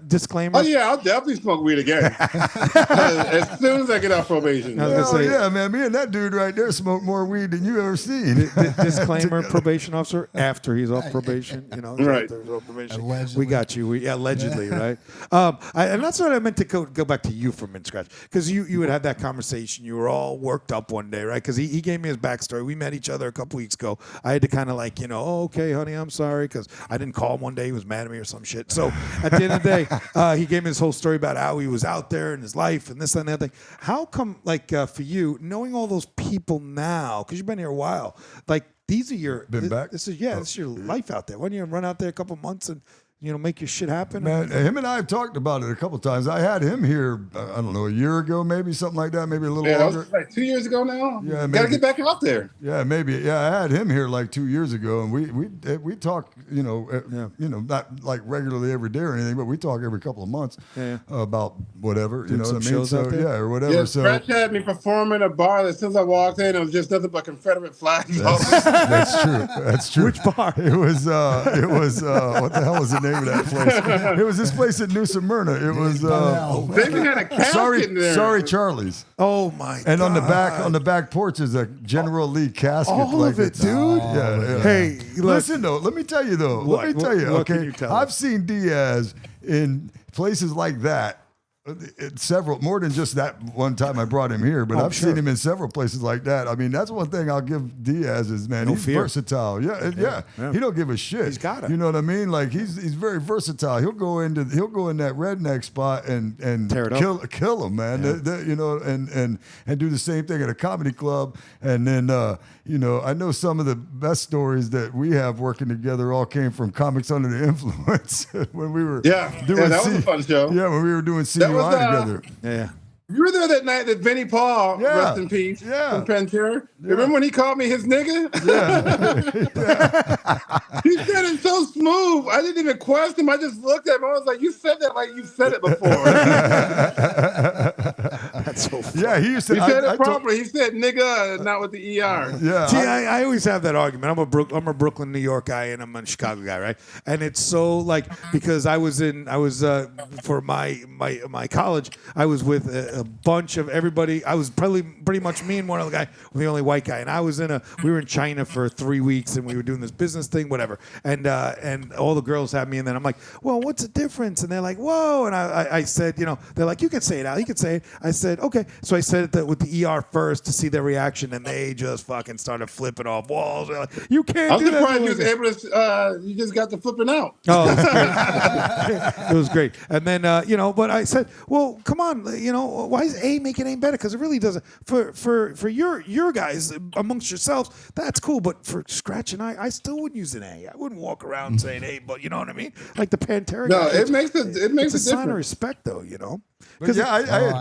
Disclaimer. Oh yeah, I'll definitely smoke weed again as soon as I get off probation. I was Hell gonna say- yeah, man. Me and that dude right there smoke more weed than you ever seen. Disclaimer: probation officer after he's off probation. You know, Right. after he's off probation. Allegedly. We got you. Allegedly, right? And that's what I meant to go back to you for Mint Scratch, because you would have that conversation. You were all worked up one day, right? Because he gave me his backstory. We met each other a couple weeks ago. I had to kind of like, oh, okay, honey, I'm sorry, because I didn't call him one day. He was mad at me or some shit. So at the end of the day, he gave me his whole story about how he was out there in his life and this and that thing. How come, like, for you, knowing all those people now, because you've been here a while, like, these are your back? This is your life out there. Why don't you run out there a couple months and make your shit happen? Man, him and I have talked about it a couple times. I had him here, I don't know, a year ago, maybe something like that, maybe a little Yeah, that longer. was like 2 years ago now. Yeah, Gotta maybe. get back out there. Yeah, maybe. Yeah, I had him here like 2 years ago, and we talk, not like regularly every day or anything, but we talk every couple of months about whatever, you know some what I mean? shows out there? Yeah, or whatever. Yeah, So Scratch had me perform in a bar that as soon as I walked in, it was just nothing but Confederate flags. that's true. That's true. Which bar? It was what the hell was the name of that place? It was this place in New Smyrna. It was They even had a casket in there. sorry Charlie's. Oh my! And God. on the back porch is a General Lee casket. all like of it, it's- dude. Yeah. Hey, Listen though, let me tell you though. What? Let me tell you. What Okay, can you tell I've us? seen Diaz in places like that. Several, more than just that one time I brought him here, but I've sure. seen him in several places like that. I mean, that's one thing I'll give Diaz is, man, he's fear. versatile. Yeah. He don't give a shit. He's got it. You know what I mean? Like he's very versatile. He'll go in that redneck spot and Tear it up. kill him, man. And do the same thing at a comedy club. And then I know some of the best stories that we have working together all came from Comics Under the Influence when we were Yeah, that was a fun show. Yeah, when we were doing CUI was, together. Yeah. You were there that night that Vinnie Paul, Yeah. rest in peace, Yeah. from Pantera. Remember when he called me his nigga? He said it so smooth. I didn't even question him. I just looked at him. I was like, you said that like you said it before. That's so funny. Yeah, he used to. He said I it properly. He said nigga, not with the ER. yeah, See, I always have that argument. I'm a Brooklyn, New York guy, and I'm a Chicago guy, right? And it's so like because I was for my college, I was with a bunch of everybody. I was probably pretty much me and one other guy, the only white guy, and we were in China for 3 weeks, and we were doing this business thing, whatever. And all the girls had me, and then I'm like, well, what's the difference? And they're like, whoa, and I said, they're like, you can say it out, you can say it. I said, okay. So I said that with the ER first to see their reaction, and they just fucking started flipping off walls. They're like, you can't I'm do that. surprised you was able to. You just got to flipping out. Oh, it was great. It was great. And then, but I said, well, come on, why is A making A better? Because it really doesn't. For your guys amongst yourselves, that's cool. But for Skratch and I still wouldn't use an A. I wouldn't walk around saying A, but you know what I mean? Like the Pantera. No, guy, it makes it's a a sign of difference. respect, though. But yeah, I had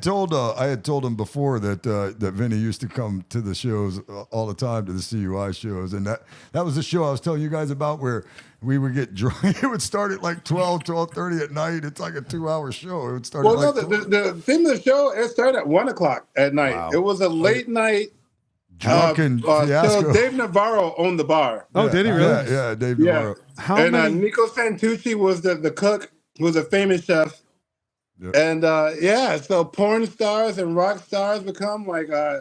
bet. told him before that Vinny used to come to the shows all the time, to the CUI shows, and that was the show I was telling you guys about where we would get drunk. It would start at like 12:30 at night. It's like a 2-hour show. It would start. Well, at no, like the theme of the show, it started at 1:00 at night. Wow. It was a late night. drunken fiasco. So Dave Navarro owned the bar. Oh, did he really? Yeah, Dave Yeah. Navarro. How And many? Nico Santucci was the cook, who was a famous chef. Yep. And so porn stars and rock stars become like I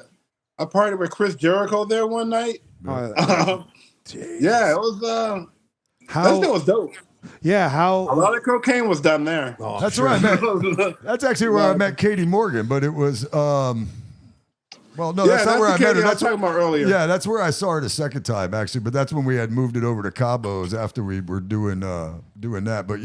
partied with Chris Jericho there one night. Jeez. Yeah, it was that How? shit was dope. Yeah, A how? lot of cocaine was done there. Oh, That's sure. where I met. That's actually where I met Katie Morgan, but it was. Well, no, that's not where I met her. I was That's talking about earlier. Yeah, that's where I saw her the second time, actually. But that's when we had moved it over to Cabo's after we were doing that. But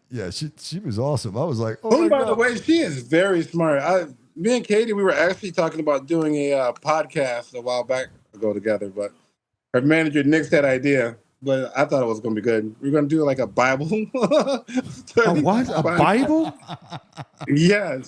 yeah, she was awesome. I was like, oh my By God. the way, she is very smart. Me and Katie, we were actually talking about doing a podcast a while back ago together, but her manager nixed that idea. But I thought it was going to be good. We're going to do like a Bible. A what? A Bible? Yeah.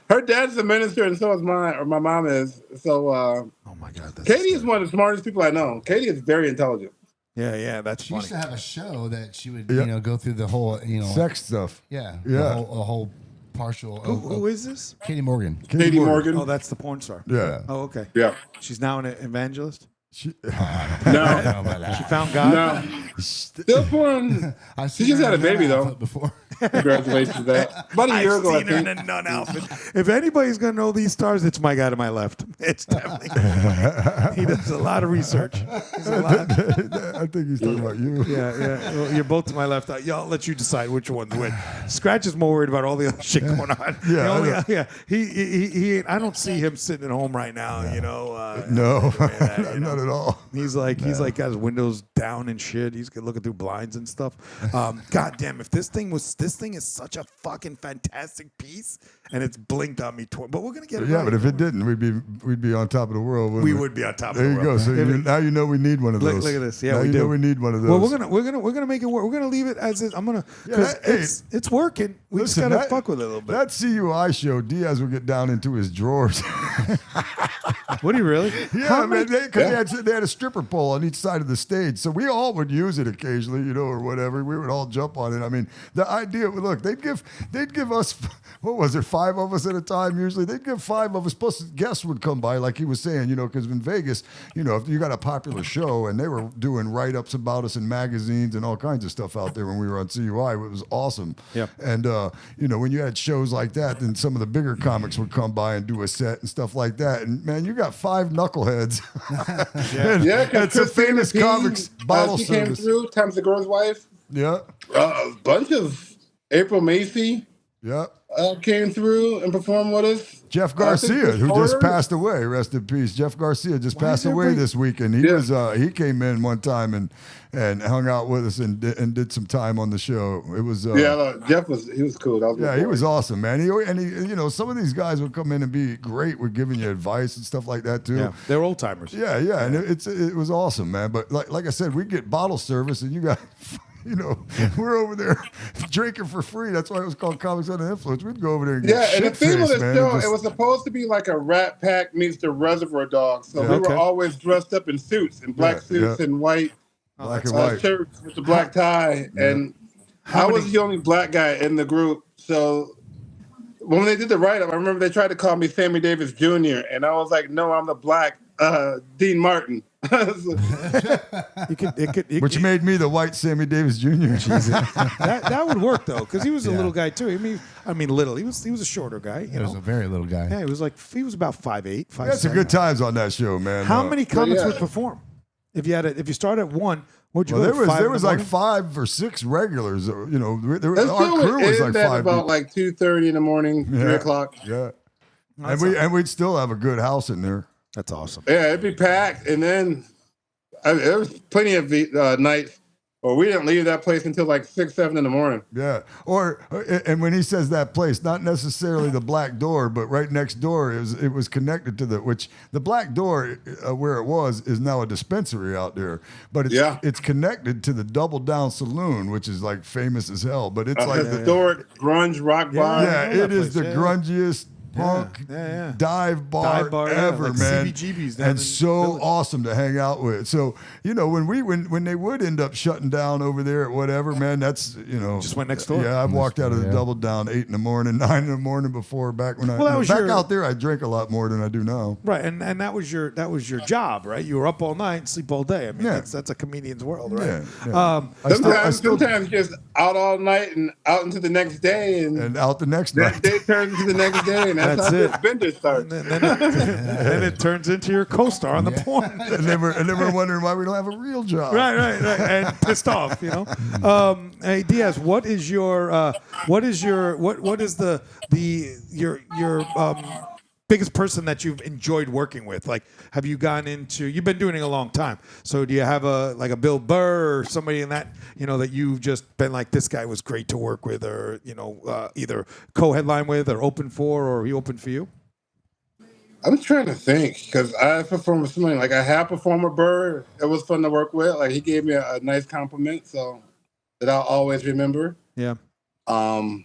Her dad's a minister, and so is mine, or my mom is. So Oh my God. That's Katie is one of the smartest people I know. Katie is very intelligent. Yeah, that's She funny. used to have a show that she would, Yep. go through the whole, Sex stuff. yeah, Yeah. a whole partial. Who is this? Katie Morgan? Katie Morgan. Oh, that's the porn star. Yeah. Oh, okay. Yeah. She's now an evangelist. She, No. She found God. No. Still porn. I've She seen just her had a in that baby, though. outfit before. Congratulations to that. About a year I've ago, I seen her in think. a nun outfit. If anybody's gonna know these stars, it's my guy to my left. It's definitely. He does a lot of research. He's a lot. I think he's talking about you. Yeah. Well, you're both to my left. I'll let you decide which one's which. Skratch is more worried about all the other shit going on. Yeah, Yeah. He I don't see him sitting at home right now. No, that, not at all. He's like got his windows down and shit. He's looking through blinds and stuff. God damn! If this thing is such a fucking fantastic piece, and it's blinked on me. But we're gonna get it. Yeah, right. but if it didn't, we'd be on top of the world. wouldn't we would be on top. There of the you go. world. So now you know we need one of Look- those. look at this. Yeah, now we you do. know we need one of those. Well, we're gonna make it work. We're gonna leave it as is. I'm gonna because it's working. We just Listen, gotta fuck with it a little bit. That CUI show, Diaz would get down into his drawers. Would he really? Yeah, man, because they had a stripper pole on each side of the stage, so we all would use it occasionally, or whatever. We would all jump on it. I mean, the idea. Look, they'd give us, what was it, 5 of us at a time usually. They'd give 5 of us, plus guests would come by, like he was saying, because in Vegas, if you got a popular show, and they were doing write-ups about us in magazines and all kinds of stuff out there when we were on CUI. It was awesome. Yep. And when you had shows like that, then some of the bigger comics would come by and do a set and stuff like that. And man, you got 5 knuckleheads. Yeah, It's a famous comics bottle she came service. through. Times the Girl's Wife. Yeah, A bunch of April Macy yeah. came through and performed with us. Jeff I think Garcia, Chris who just Porter. passed away, rest in peace. Jeff Garcia just Why passed is away everybody- this weekend. He came in one time and hung out with us and did some time on the show. It was Jeff was cool. That was Yeah, before. he was awesome, man. He some of these guys would come in and be great with giving you advice and stuff like that too. Yeah, they're old timers. Yeah, and it was awesome, man. But like I said, we get bottle service, and you got, we're over there drinking for free. That's why it was called Comics Under Influence. We'd go over there and get And the theme of shit-faced, the man. show, Just- it was supposed to be like a Rat Pack meets the Reservoir Dogs. So Yeah. we Okay. were always dressed up in suits, in black suits yeah. and white black and white. shirts with the black tie. And I was the only black guy in the group. So when they did the write-up, I remember they tried to call me Sammy Davis Jr. And I was like, no, I'm the black Dean Martin. Which made me the white Sammy Davis Jr. that would work though, because he was a little guy too. I mean, little. He was a shorter guy. He was a very little guy. Yeah, he was about 5'8", 5'7". That's some good times on that show, man. How many comics yeah. would perform? If you start at 1, what'd you Well, go to, 5 there in the was like morning? 5 or 6 regulars. You know, Let's our do crew it was in like at 5 about people. like 2:30 in the morning, 3 o'clock. Yeah, That's and we'd still have a good house in there. That's awesome. Yeah, it'd be packed, and then there was plenty of nights where we didn't leave that place until like 6, 7 in the morning. Yeah, and when he says that place, not necessarily the black door, but right next door it was connected to the black door where it was is now a dispensary out there, but it's connected to the Double Down Saloon, which is like famous as hell. But it's like historic grunge rock bar. yeah, it is the grungiest punk dive bar ever, like man. CBGB's down And in so Village. awesome to hang out with. So, you know, when they would end up shutting down over there at whatever, man, that's, you know. Just went next door. Yeah, I've walked out of the Double Down 8 in the morning, 9 in the morning before back when out there I drink a lot more than I do now. Right, and that was your job, right? You were up all night and sleep all day. I mean, that's a comedian's world, right? Yeah. Sometimes just out all night and out into the next day, and out the next that night. day turns into the next day, and that's how it. this bender starts. And then it turns into your co-star on the porn. and then we're wondering why we don't have a real job. Right, and pissed off, you know. Hey Diaz, what is your biggest person that you've enjoyed working with? Like, have you gone into? You've been doing it a long time, so do you have a Bill Burr or somebody in that, you know, that you've just been like, this guy was great to work with, or, you know, either co-headline with or open for, or he opened for you? I'm trying to think, because I performed with somebody, like I have performed with Burr. It was fun to work with. Like, he gave me a nice compliment, so that I'll always remember. Yeah. I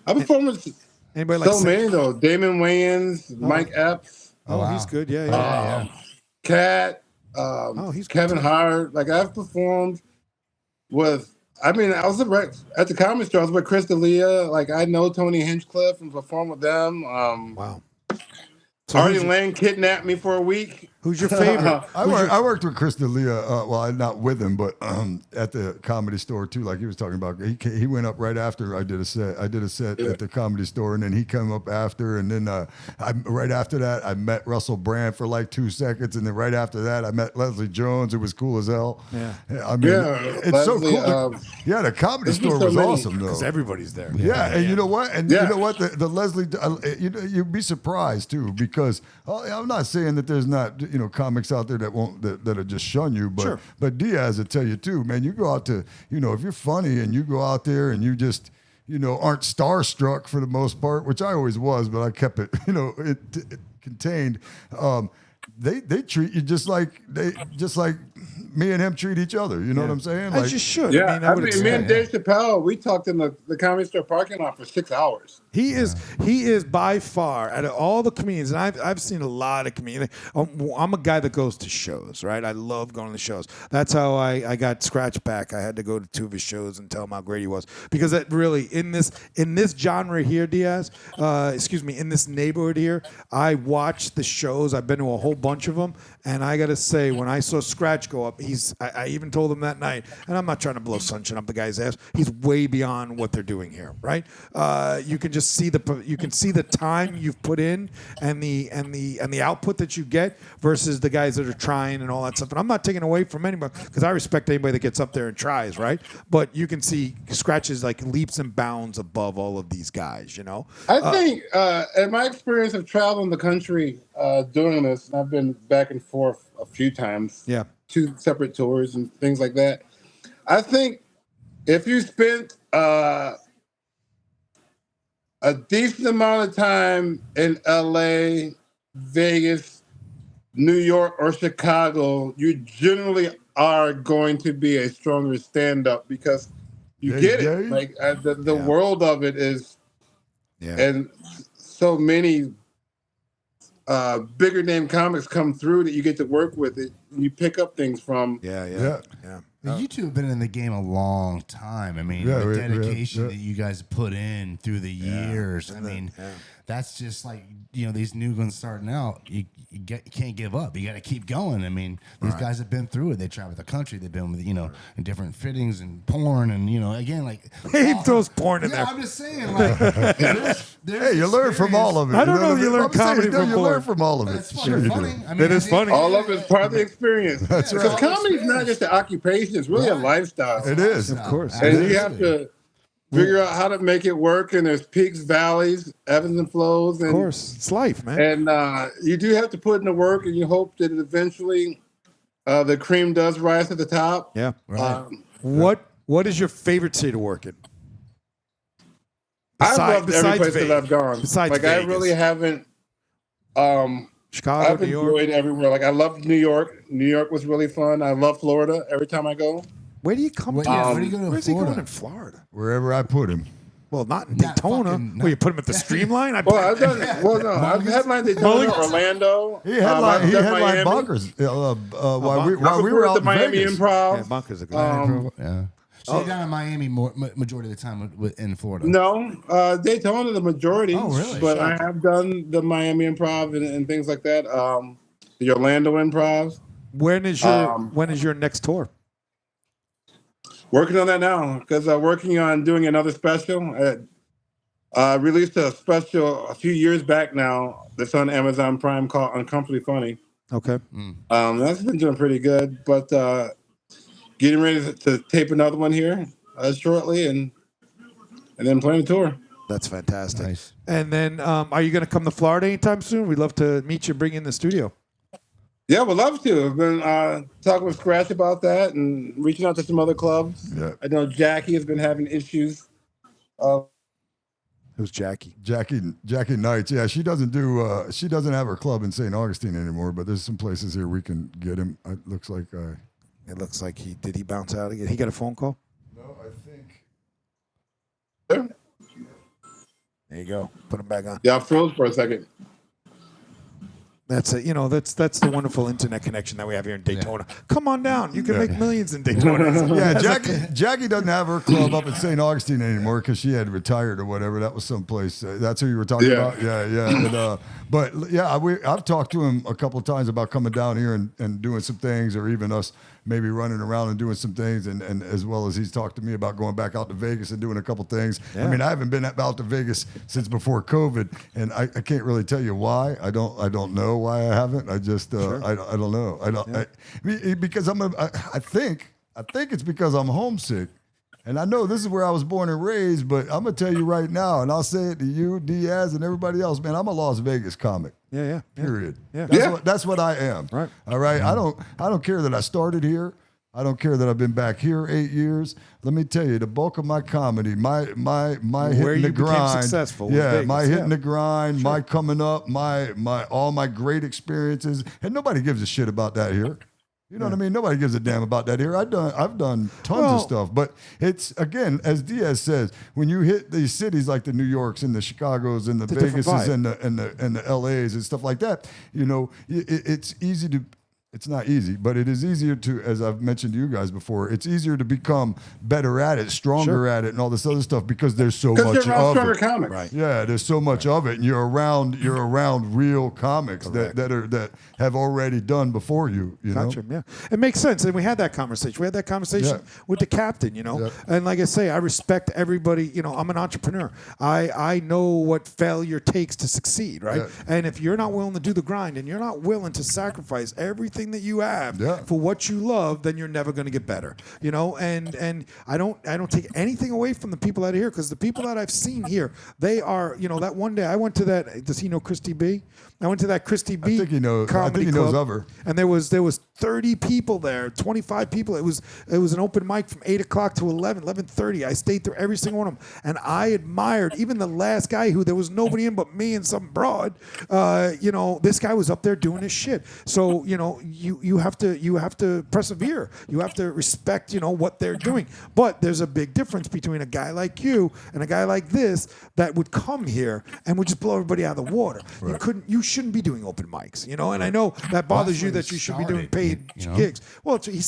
performed with Anybody like many though. Damon Wayans, Mike Epps. Oh, wow. He's good. Yeah. Cat. He's good Kevin too. Hart. Like, I've performed with. I mean, I was at the Comedy Store. I was with Chris D'Elia. Like, I know Tony Hinchcliffe and performed with them. Wow. Artie Lang kidnapped me for a week. Who's your favorite? I worked with Chris D'Elia. Well, not with him, but at the Comedy Store too. Like he was talking about, he went up right after I did a set. I did a set at the Comedy Store, and then he came up after. And then right after that, I met Russell Brand for like 2 seconds, and then right after that, I met Leslie Jones. It was cool as hell. Yeah. I mean, it's so Leslie, cool. The Comedy Store was awesome though. Because everybody's there. Yeah, and you know what? And you know what? The Leslie, you'd be surprised too, because I'm not saying that there's not comics out there that'll just shun you, but Sure. but Diaz will tell you too, man. You go out to if you're funny and you go out there and you just aren't starstruck for the most part, which I always was, but I kept it it contained. They treat you just like me and him treat each other. You know what I'm saying? As you should. Yeah, I mean, me and Dave Chappelle, we talked in the Comedy Store parking lot for 6 hours. He is by far, out of all the comedians, and I've seen a lot of comedians. I'm a guy that goes to shows, right? I love going to shows. That's how I got Skratch back. I had to go to 2 of his shows and tell him how great he was, because that really in this genre here, Diaz, in this neighborhood here, I watch the shows. I've been to a whole bunch of them, and I gotta say, when I saw Skratch go up, I even told him that night, and I'm not trying to blow sunshine up the guy's ass. He's way beyond what they're doing here, right? You can just see the time you've put in and the output that you get versus the guys that are trying and all that stuff. And I'm not taking away from anybody, because I respect anybody that gets up there and tries, right? But you can see Skratch is like leaps and bounds above all of these guys, you know? I think, in my experience of traveling the country doing this, and I've been back and forth a few times, 2 separate tours and things like that, I think if you spent a decent amount of time in LA, Vegas, New York, or Chicago, you generally are going to be a stronger stand-up, because you get it. Like the world of it is, and so many bigger name comics come through that you get to work with it. And you pick up things from. Yeah. You two have been in the game a long time. I mean, the dedication that you guys put in through the years. I mean, that's just like, these new guns starting out. You can't give up. You got to keep going. I mean, these guys have been through it. They travel the country. They've been with, in different fittings and porn and, again, like. He throws porn in yeah, there. I'm just saying, like, there's Hey, you learn from all of it. I don't know if what you mean? learn I'm saying, comedy you from learn porn. from all of But it. it's fucking funny. I mean, It is funny. All of it's part of the experience. That's Because right. comedy is not just an occupation; it's really a lifestyle. It is. Of course. And It you is. have to figure out how to make it work. And there's peaks, valleys, ebbs and flows. Of And, course. It's life, man. And you do have to put in the work, and you hope that eventually the cream does rise to the top. Yeah. Right. What is your favorite city to work in? I've loved every place Vegas. that I've gone. Besides like Vegas. I really haven't. Chicago, I've New York. enjoyed everywhere. Like I loved New York. New York was really fun. I love Florida every time I go. Where do you come Where- to? yeah, where do you go to Where's he Florida? going in Florida? Wherever I put him. Well, not in Not Daytona. fucking- Well, you put him at the Streamline? Well, I've done. Well, no, I've headlined Daytona, Mulligans? Orlando. He headlined, I've done Miami. Miami. Bonkers Bunker. while we were out the in Miami Vegas. Improv. Yeah, Bunker's a good Yeah. So you're down in Miami majority of the time in Florida. No, Daytona the majority. Oh, really? But I have done the Miami Improv and things like that. The Orlando Improv. When is your next tour? Working on that now because I'm working on doing another special. I released a special a few years back now that's on Amazon Prime called Uncomfortably Funny. Okay. That's been doing pretty good, but getting ready to tape another one here shortly and then playing a tour. That's fantastic. Nice. And then are you going to come to Florida anytime soon? We'd love to meet you and bring you in the studio. Yeah, would love to. I've been talking with Skratch about that and reaching out to some other clubs. Yeah. I know Jackie has been having issues. Who's Jackie? Jackie Knights. Yeah, she doesn't have her club in St. Augustine anymore, but there's some places here we can get him. It looks like It looks like he bounce out again. He got a phone call? no, I think There you go. Put him back on. Yeah, I froze for a second. That's it. That's the wonderful internet connection that we have here in Daytona. Come on down. You can make millions in Daytona. yeah, Jackie doesn't have her club up in St. Augustine anymore because she had retired or whatever. That was someplace. That's who you were talking about. Yeah. And, but yeah, I've talked to him a couple of times about coming down here and doing some things, or even us maybe running around and doing some things, and as well as he's talked to me about going back out to Vegas and doing a couple things. Yeah. I mean, I haven't been out to Vegas since before COVID, and I can't really tell you why. I don't know why I haven't. I just I don't know. Because I think it's because I'm homesick. And I know this is where I was born and raised, but I'm gonna tell you right now, and I'll say it to you, Diaz, and everybody else, man. I'm a Las Vegas comic. Yeah. Period. Yeah. That's what I am. Right. All right. I don't care that I started here. I don't care that I've been back here 8 years. Let me tell you, the bulk of my comedy, my Where hitting the you became grind, successful was yeah, Vegas, my hitting yeah. the grind, my coming up, my all my great experiences, and nobody gives a shit about that here. You know what I mean? Nobody gives a damn about that here. I've done tons of stuff, but it's, again, as Diaz says, when you hit these cities like the New Yorks and the Chicagos and the It's a different Vegases and the LAs and stuff like that, it's easy to. It's not easy, but it is easier to, as I've mentioned to you guys before, it's easier to become better at it, stronger at it, and all this other stuff because there's so much Because you're around of stronger it. comics. Right. Yeah, there's so much of it, and you're around real comics that have already done before you. You know, Gotcha. Yeah, it makes sense. And we had that conversation. We had that conversation with the captain. Yeah. And like I say, I respect everybody. I'm an entrepreneur. I know what failure takes to succeed. Right. Yeah. And if you're not willing to do the grind and you're not willing to sacrifice everything that you have for what you love, then you're never going to get better. And I don't take anything away from the people that are here, because the people that I've seen here, they are. That one day I went to that. Does he know Christy B? I went to that Christy B. I think he knows club, of her. and there was 30 people there, 25 people. It was an open mic from 8 o'clock to 11:30. I stayed through every single one of them, and I admired even the last guy who there was nobody in but me and some broad. This guy was up there doing his shit. So you have to persevere. You have to respect, what they're doing. But there's a big difference between a guy like you and a guy like this that would come here and would just blow everybody out of the water. Right. You shouldn't be doing open mics, And I know that bothers you that you should be doing paid gigs. Well, he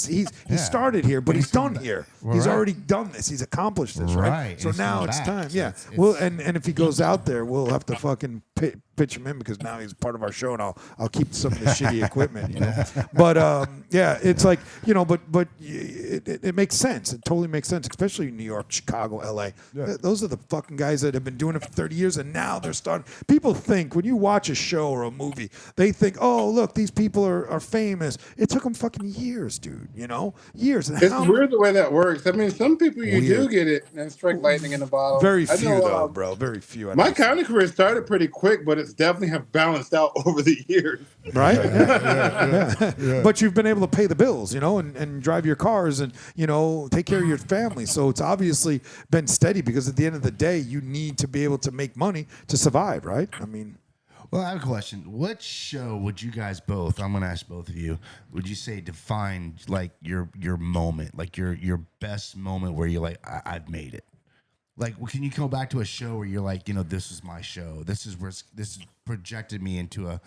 started here, but he's done here. He's already done this. He's accomplished this, right? So now it's time. Yeah. Well, and if he goes out there, we'll have to fucking pitch him in because now he's part of our show, and I'll keep some of the shitty equipment, But it's like but it makes sense. It totally makes sense, especially in New York, Chicago, L.A. Yeah. Those are the fucking guys that have been doing it for 30 years, and now they're starting. People think when you watch a show or a movie, they think, oh look, these people are famous. It took them fucking years, dude. Years. And it's weird the way that works. I mean, some people you do get it and strike lightning in a bottle. Very few though, bro. Very few. My comedy career started pretty quick, but it's definitely have balanced out over the years. Right? Yeah. But you've been able to pay the bills, and drive your cars and, take care of your family. So it's obviously been steady because at the end of the day, you need to be able to make money to survive, right? I mean. Well, I have a question. What show would you guys both, I'm going to ask both of you, would you say define like your moment, like your best moment where you're like, I've made it? Like, can you go back to a show where you're like, this is my show. This has projected me into a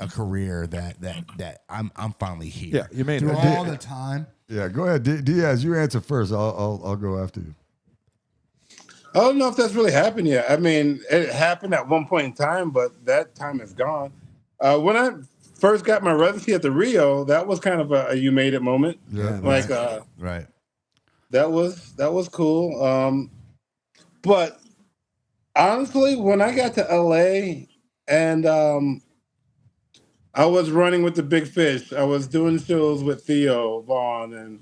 career that I'm finally here. Yeah, you made through it all the time. Yeah, go ahead, Diaz. You answer first. I'll go after you. I don't know if that's really happened yet. I mean, it happened at one point in time, but that time is gone. When I first got my residency at the Rio, that was kind of a you made it moment. Yeah, right. That was cool. But honestly, when I got to LA and I was running with the big fish, I was doing shows with Theo Vaughn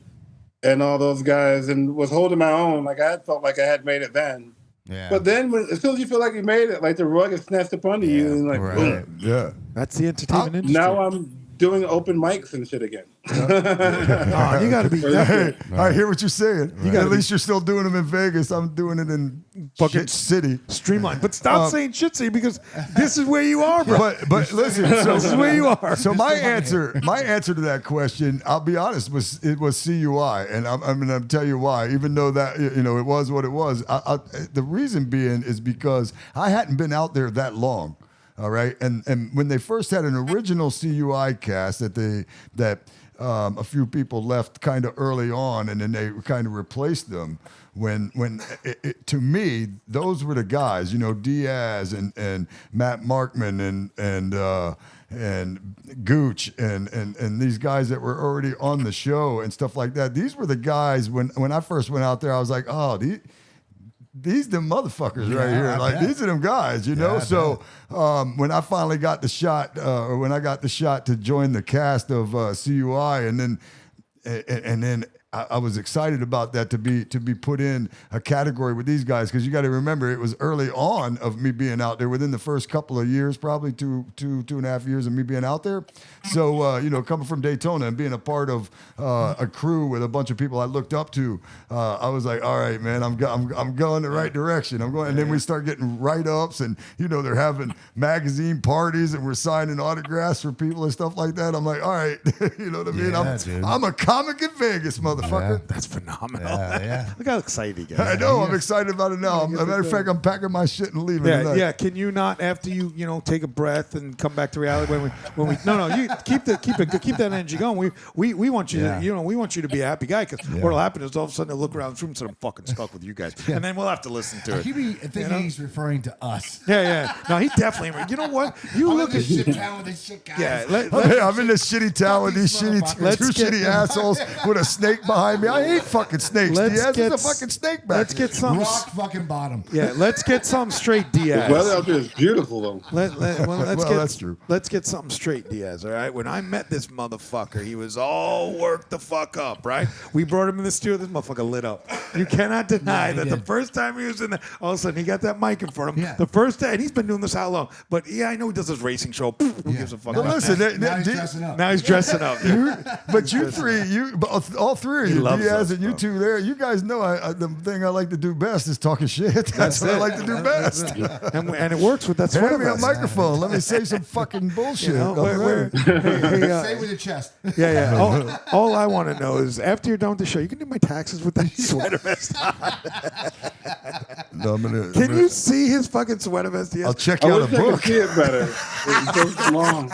and all those guys, and was holding my own. Like I felt like I had made it then. Yeah. But then, as soon as you feel like you made it, like the rug is snatched up under you, and like, boom. Yeah, that's the entertainment industry. Now I'm doing open mics and shit again. Oh, you got to be. Hey, I hear what you're saying. At least you're still doing them in Vegas. I'm doing it in Shit City. Streamline. But stop saying Shit City because this is where you are, bro. But listen, so this is where you are. So my answer to that question, I'll be honest, was CUI, and I'm going to tell you why. Even though that it was what it was, the reason being is because I hadn't been out there that long. All right, and when they first had an original CUI cast that a few people left kind of early on, and then they kind of replaced them. When to me, those were the guys, Diaz and Matt Markman and Gooch and these guys that were already on the show and stuff like that. These were the guys when I first went out there. I was like, oh, these them motherfuckers right here. Like, these are them guys, So when I finally got the shot, or when I got the shot to join the cast of CUI, and then I was excited about that to be put in a category with these guys, because you got to remember it was early on of me being out there, within the first couple of years, probably two and a half years of me being out there. So coming from Daytona and being a part of a crew with a bunch of people I looked up to, I was like, all right, man, I'm going the right direction. I'm going, and then we start getting write-ups, and they're having magazine parties, and we're signing autographs for people and stuff like that. I'm like, all right, you know what I mean? I'm a comic in Vegas, motherfucker. Yeah, that's phenomenal. Yeah. Look how excited you get. I know. I'm excited about it now. As a matter of fact, I'm packing my shit and leaving. Yeah. Can you not, after you take a breath and come back to reality when we no you keep that energy going. We want you to we want you to be a happy guy, because what'll happen is all of a sudden they'll look around the room and say, I'm fucking stuck with you guys, and then we'll have to listen to it. I think he's referring to us. Yeah. No, he definitely. You know what? You look at shit town with this shit guys. Yeah. I'm in this shitty town with these two shitty assholes with a snake behind me. I hate fucking snakes. Diaz is a fucking snake back. Let's get some rock fucking bottom. Yeah, let's get something straight, Diaz. The weather out there is beautiful, though. That's true. Let's get something straight, Diaz. All right. When I met this motherfucker, he was all worked the fuck up. Right. We brought him in the studio. This motherfucker lit up. You cannot deny that the first time he was in there, all of a sudden he got that mic in front of him. Yeah. The first day, and he's been doing this how long? But I know he does his racing show. Who gives a fuck? But listen, now he's dressing up. Now he's dressing up. But all three three of He you, loves Diaz us, and you bro. two there, you guys know the thing I like to do best is talking shit. That's what I like to do best. And it works with that Hand sweater me a vest. microphone. Let me say some fucking bullshit. You know, I'm ready. Say it with your chest. Yeah. All I want to know is after you're done with the show, you can do my taxes with that sweater vest on. No, Can you see his fucking sweater vest? He has? I'll check I you out a wish I could book. see it better. It's so small.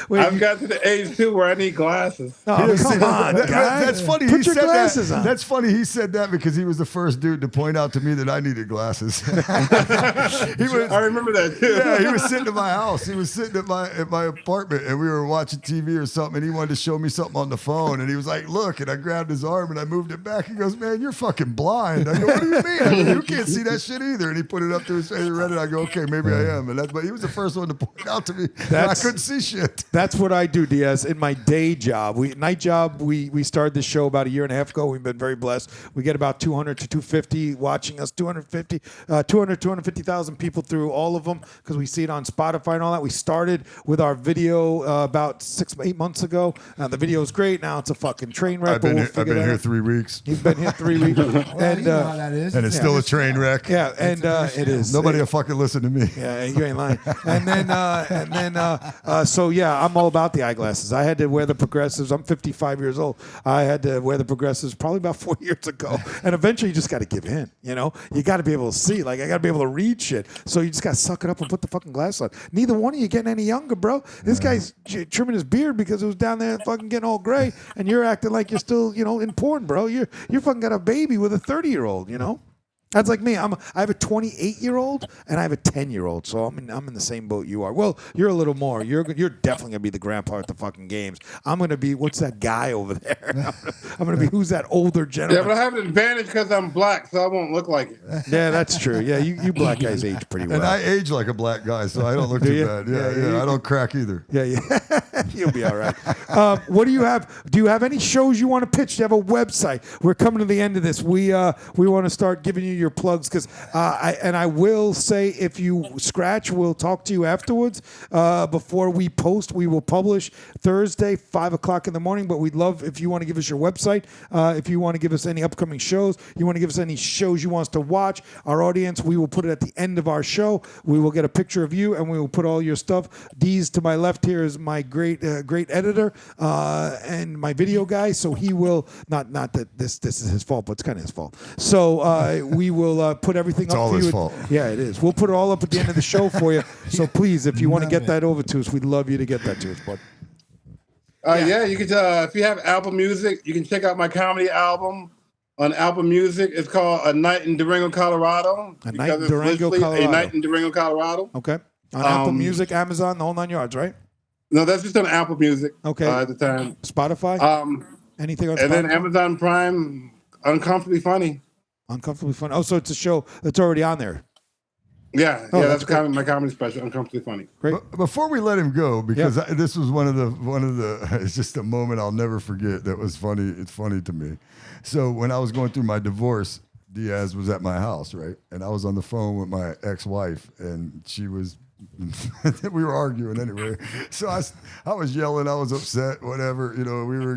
Wait, I've got to the age too where I need glasses. Oh, come on, guy. That's funny. Put he your said glasses that. on. That's funny. He said that because he was the first dude to point out to me that I needed glasses. He was. I remember that too. Yeah, he was sitting at my house. He was sitting at my apartment, and we were watching TV or something. And he wanted to show me something on the phone, and he was like, "Look!" And I grabbed his arm and I moved it back. He goes, "Man, you're fucking blind." I go, "What do you mean? I go, you can't see that shit either." And he put it up to his face and read it. I go, "Okay, maybe I am." And but he was the first one to point out to me that I couldn't see shit. That's what I do, Diaz. In my day job, night job, we started this show about a year and a half ago. We've been very blessed. We get about 200 to 250 watching us, 250,000 people through all of them because we see it on Spotify and all that. We started with our video about 8 months ago. The video is great. Now it's a fucking train wreck. I've been but we'll here figure that out. 3 weeks. You've been here 3 weeks. Well, and you know how that is. And it's still a train wreck. yeah, and it is. Nobody will fucking listen to me. Yeah, you ain't lying. So yeah, I'm all about the eyeglasses. I had to wear the progressives. I'm 55 years old. I had to wear the progressives probably about 4 years ago. And eventually you just got to give in, you know? You got to be able to see. Like, I got to be able to read shit. So you just got to suck it up and put the fucking glass on. Neither one of you getting any younger, bro. This guy's trimming his beard because it was down there fucking getting all gray. And you're acting like you're still, in porn, bro. You fucking got a baby with a 30-year-old, you know? That's like me. I have a 28-year-old and I have a 10-year-old, so I'm in the same boat you are. Well, you're a little more. You're definitely gonna be the grandpa at the fucking games. I'm gonna be what's that guy over there? I'm gonna be who's that older Yeah, gentleman? but I have an advantage because I'm black, so I won't look like it. Yeah, that's true. Yeah, you black guys age pretty well. And I age like a black guy, so I don't look Do too you? bad. Yeah, Yeah, I don't crack either. Yeah. You'll be all right. What do you have? Do you have any shows you want to pitch? Do you have a website? We're coming to the end of this. We want to start giving you your plugs because I will say if you scratch, we'll talk to you afterwards. Before we post, we will publish Thursday, 5 o'clock in the morning. But we'd love if you want to give us your website. If you want to give us any upcoming shows, you want to give us any shows you want us to watch. Our audience, we will put it at the end of our show. We will get a picture of you and we will put all your stuff. Dees to my left here is my great editor and my video guy. So he will not that this is his fault, but it's kind of his fault. So we will put everything It's up all for his you. fault. Yeah, it is. We'll put it all up at the end of the show for you. So please, if you want to get that over to us, we'd love you to get that to us, bud. Yeah, you can. If you have Apple Music, you can check out my comedy album on Apple Music. It's called A Night in Durango, Colorado. A Night in because it's Durango, literally Colorado. A Night in Durango, Colorado. Okay. On Apple Music, Amazon, the whole 9 yards, right? No, that's just on Apple Music. Okay. At the time. Spotify? Anything on And Spotify? then Amazon Prime, Uncomfortably Funny. Uncomfortably Fun. Oh, so it's a show that's already on there. Yeah, Oh, that's that's my comedy special, Uncomfortably Funny. Great. But before we let him go, because this was one of the it's just a moment I'll never forget that was funny. It's funny to me. So when I was going through my divorce, Diaz was at my house, right? And I was on the phone with my ex-wife, and she was we were arguing anyway. So I was yelling, I was upset, whatever. We were,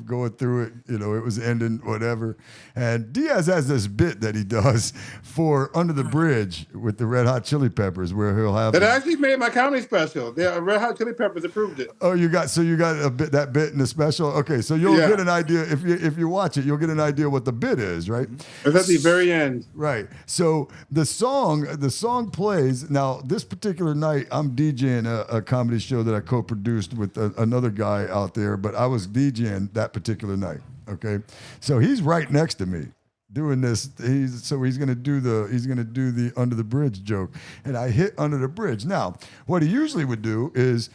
going through it. It was ending, whatever. And Diaz has this bit that he does for Under the Bridge with the Red Hot Chili Peppers, where he'll have. That actually made my comedy special. The Red Hot Chili Peppers approved it. Oh, you got that bit in the special. Okay, so you'll get an idea if you watch it. You'll get an idea what the bit is, right? It's at the very end. Right. So the song plays. Now this particular night, I'm DJing a comedy show that I co-produced with another guy out there, but I was DJing that particular night. Okay, so he's right next to me doing this. He's gonna do the Under the Bridge joke, and I hit Under the Bridge. Now, what he usually would do is,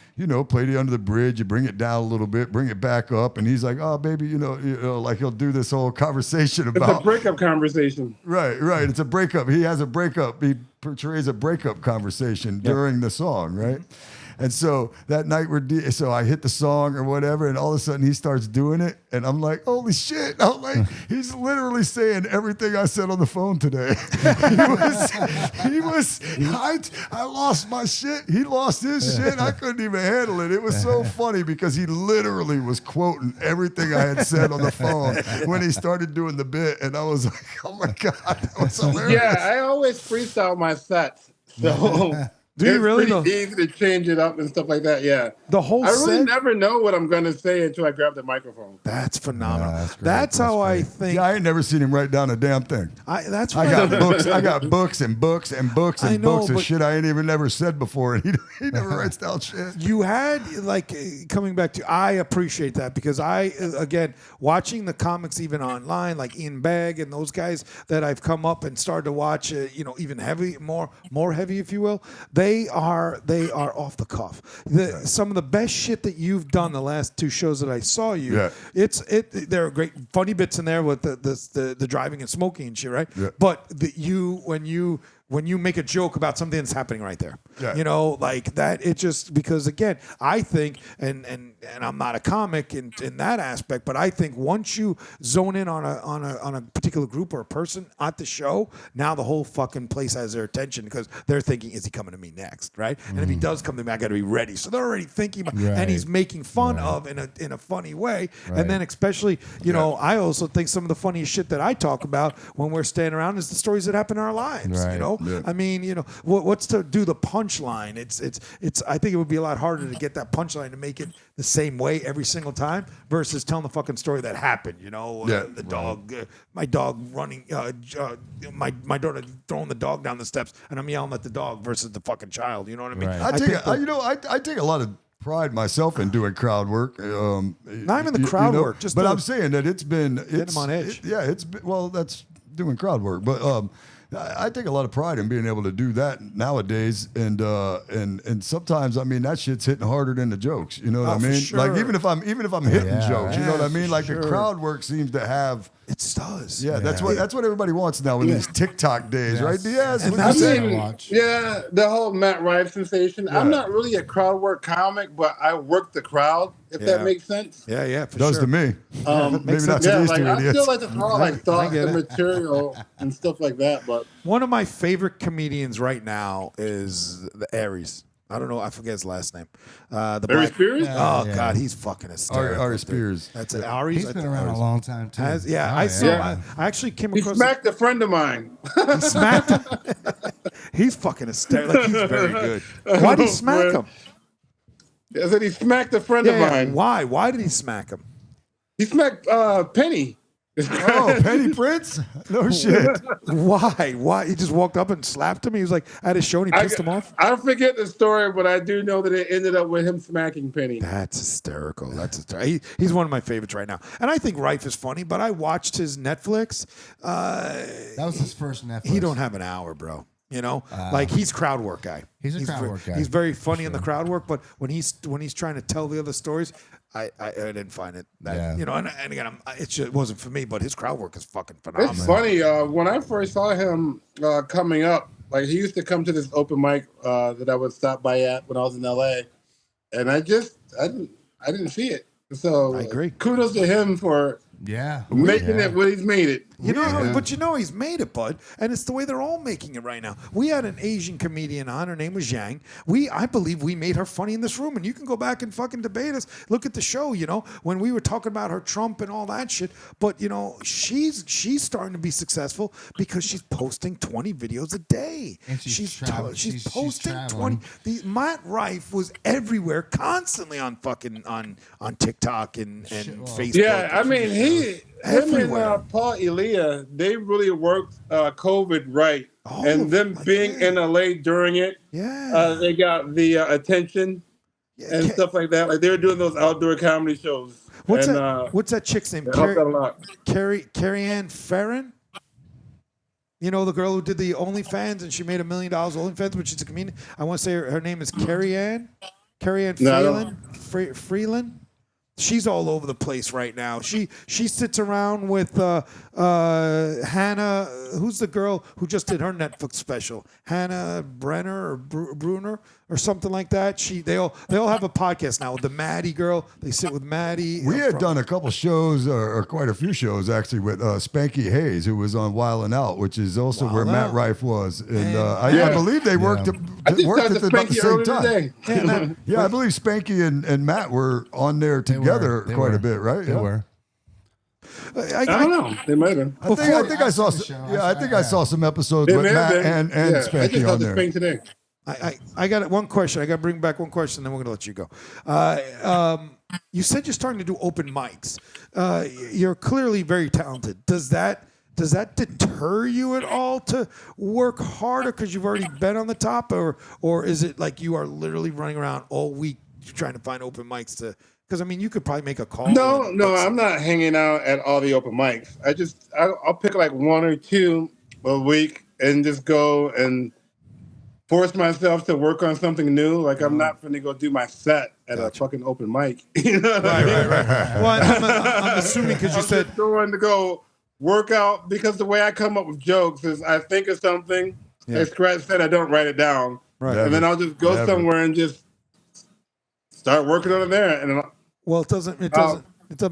play the Under the Bridge. You bring it down a little bit, bring it back up, and he's like, "Oh, baby," like he'll do this whole conversation about. It's a breakup conversation. Right. It's a breakup. He has a breakup. He portrays a breakup conversation during the song, right? And so that night so I hit the song or whatever, and all of a sudden he starts doing it, and I'm like, holy shit! I'm like, he's literally saying everything I said on the phone today. I lost my shit. He lost his shit. I couldn't even handle it. It was so funny because he literally was quoting everything I had said on the phone when he started doing the bit, and I was like, oh my god, that was hilarious. Yeah, I always freestyle my sets, so Do you it's really pretty though? easy to change it up and stuff like that. Yeah, The whole I really set? never know what I'm gonna say until I grab the microphone. That's phenomenal. that's great. That's how I think. Yeah, I ain't never seen him write down a damn thing. That's I what got books. I got books and books and books and I know, books of but- shit I ain't even never said before, and he never writes down shit. You had coming back to. I appreciate that because again watching the comics even online like Ian Bagg and those guys that I've come up and started to watch. Even heavy, more heavy, if you will. They are off the cuff. Some of the best shit that you've done the last 2 shows that I saw you. Yeah. There are great funny bits in there with the driving and smoking and shit, right? Yeah. But when you make a joke about something that's happening right there, Yeah. like that, it just because again, I think, and I'm not a comic in that aspect, but I think once you zone in on a particular group or a person at the show, now the whole fucking place has their attention because they're thinking, is he coming to me next, right? And if he does come to me, I got to be ready. So they're already thinking about, and he's making fun of in a funny way, and then especially, I also think some of the funniest shit that I talk about when we're standing around is the stories that happen in our lives, Right. Yeah. I mean, what's to do the punchline? It's. I think it would be a lot harder to get that punchline to make it the same way every single time versus telling the fucking story that happened. The dog, my dog running, my daughter throwing the dog down the steps, and I'm yelling at the dog versus the fucking child. You know what I mean? Right. I take a lot of pride myself in doing crowd work. Not even the crowd work, just but the- I'm saying that it's been Get 'em on edge. that's doing crowd work, but I take a lot of pride in being able to do that nowadays, and sometimes I mean that shit's hitting harder than the jokes. You know what I for mean? sure. Like even if I'm hitting Yeah, jokes, you know what I mean? for Like sure. the crowd work seems to have. It does. Yeah, that's what everybody wants now in these TikTok days, right? Diaz, And what I you say? mean, watch. yeah, the whole Matt Rife sensation. I'm Yeah. not really a crowd work comic, but I work the crowd, if Yeah. that makes sense. Yeah, for Does sure. to me. Maybe not to Yeah, these like two I idiots. still like to throw like thoughts get and it. material and stuff like that, but One of my favorite comedians right now is the Aries. I don't know. I forget his last name. The Barry black. Spears? Oh Yeah. God, he's fucking hysterical. Ari dude. Spears. That's it. Aries. He's been around a long time too. I saw. Yeah. I actually came He across. smacked a friend of mine. He smacked him. He's fucking hysterical. Like, he's very good. Why did he smack him? I said he smacked a friend of Yeah, mine. why? Why did he smack him? He smacked Penny. Oh, Penny Prince? No shit. Why? Why? He just walked up and slapped him. He was like at his show and he pissed him off. I forget the story, but I do know that it ended up with him smacking Penny. That's hysterical. That's hysterical. He's one of my favorites right now. And I think Rife is funny, but I watched his Netflix. That was his first Netflix. He don't have an hour, bro. Like he's crowd work guy. He's a crowd work guy, He's very funny for in the sure. crowd work, but when he's trying to tell the other stories, I didn't find it that Yeah. And again, it wasn't for me. But his crowd work is fucking phenomenal. It's funny. When I first saw him coming up, like he used to come to this open mic that I would stop by at when I was in LA, and I didn't see it. So I agree. Kudos to him for Yeah. making Yeah. it what he's made it. But he's made it, bud, and it's the way they're all making it right now. We had an Asian comedian on. Her name was Zhang. I believe we made her funny in this room, and you can go back and fucking debate us. Look at the show, when we were talking about her Trump and all that shit. But she's starting to be successful because she's posting 20 videos a day. And she's traveling. She's She's posting traveling. 20. Matt Rife was everywhere, constantly on fucking on TikTok and Facebook. Yeah, I and mean him Everywhere. and Paul Elia, they really worked COVID right, and them being in LA during it, Yeah. they got the attention and stuff like that. Like they were doing those outdoor comedy shows. What's and, that? What's that chick's name? it helped out a lot. Carrie Ann Farron. The girl who did the OnlyFans and she made $1 million OnlyFans, which is a comedian. I want to say her name is Carrie Ann No, Freeland. She's all over the place right now. She sits around with Hannah. Who's the girl who just did her Netflix special? Hannah Brenner or Bruner. or something like that. They all have a podcast now with the Maddie girl. They sit with Maddie. We had done a couple shows, or quite a few shows actually, with Spanky Hayes, who was on Wild 'N Out, which is also where Matt Rife was, and I believe they worked I just worked talked at to about the Spanky same earlier time. today. Yeah, I believe Spanky and Matt were on there together quite a bit, right? They were. I don't know. They might have been. I think I saw. I think I saw some episodes with Matt and I just Spanky on talked to there. Spank today. I got one question. I got to bring back one question, then we're going to let you go. You said you're starting to do open mics. You're clearly very talented. Does that deter you at all to work harder because you've already been on the top, or is it like you are literally running around all week trying to find open mics to? Because I mean, you could probably make a call. No, I'm not hanging out at all the open mics. I'll pick like one or two a week and just go and force myself to work on something new. Like I'm not going to go do my set at a fucking open mic. You know what I mean? Right. Well, I'm assuming because you said I'm going to go work out, because the way I come up with jokes is I think of something, as Skratch said, I don't write it down. Right. And then I'll just go somewhere and just start working on it there. And well, it doesn't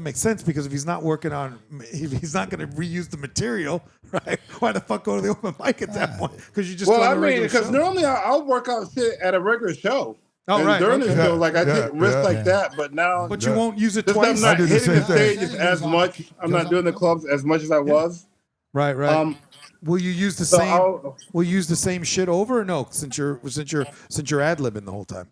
make sense, because if he's not working on, if he's not going to reuse the material, right? Why the fuck go to the open mic at that point? Because you just go to a regular because show. normally I'll work out shit at a regular show. Oh, and right. during the Okay. show, like I take risks like that, but now. But you won't use it Just twice. I'm not I do the hitting the same thing. stages as much. I'm not doing the clubs as much as I was. Right. Will you use the So same? I'll- Will you use the same shit over, or no? Since you're ad libbing the whole time.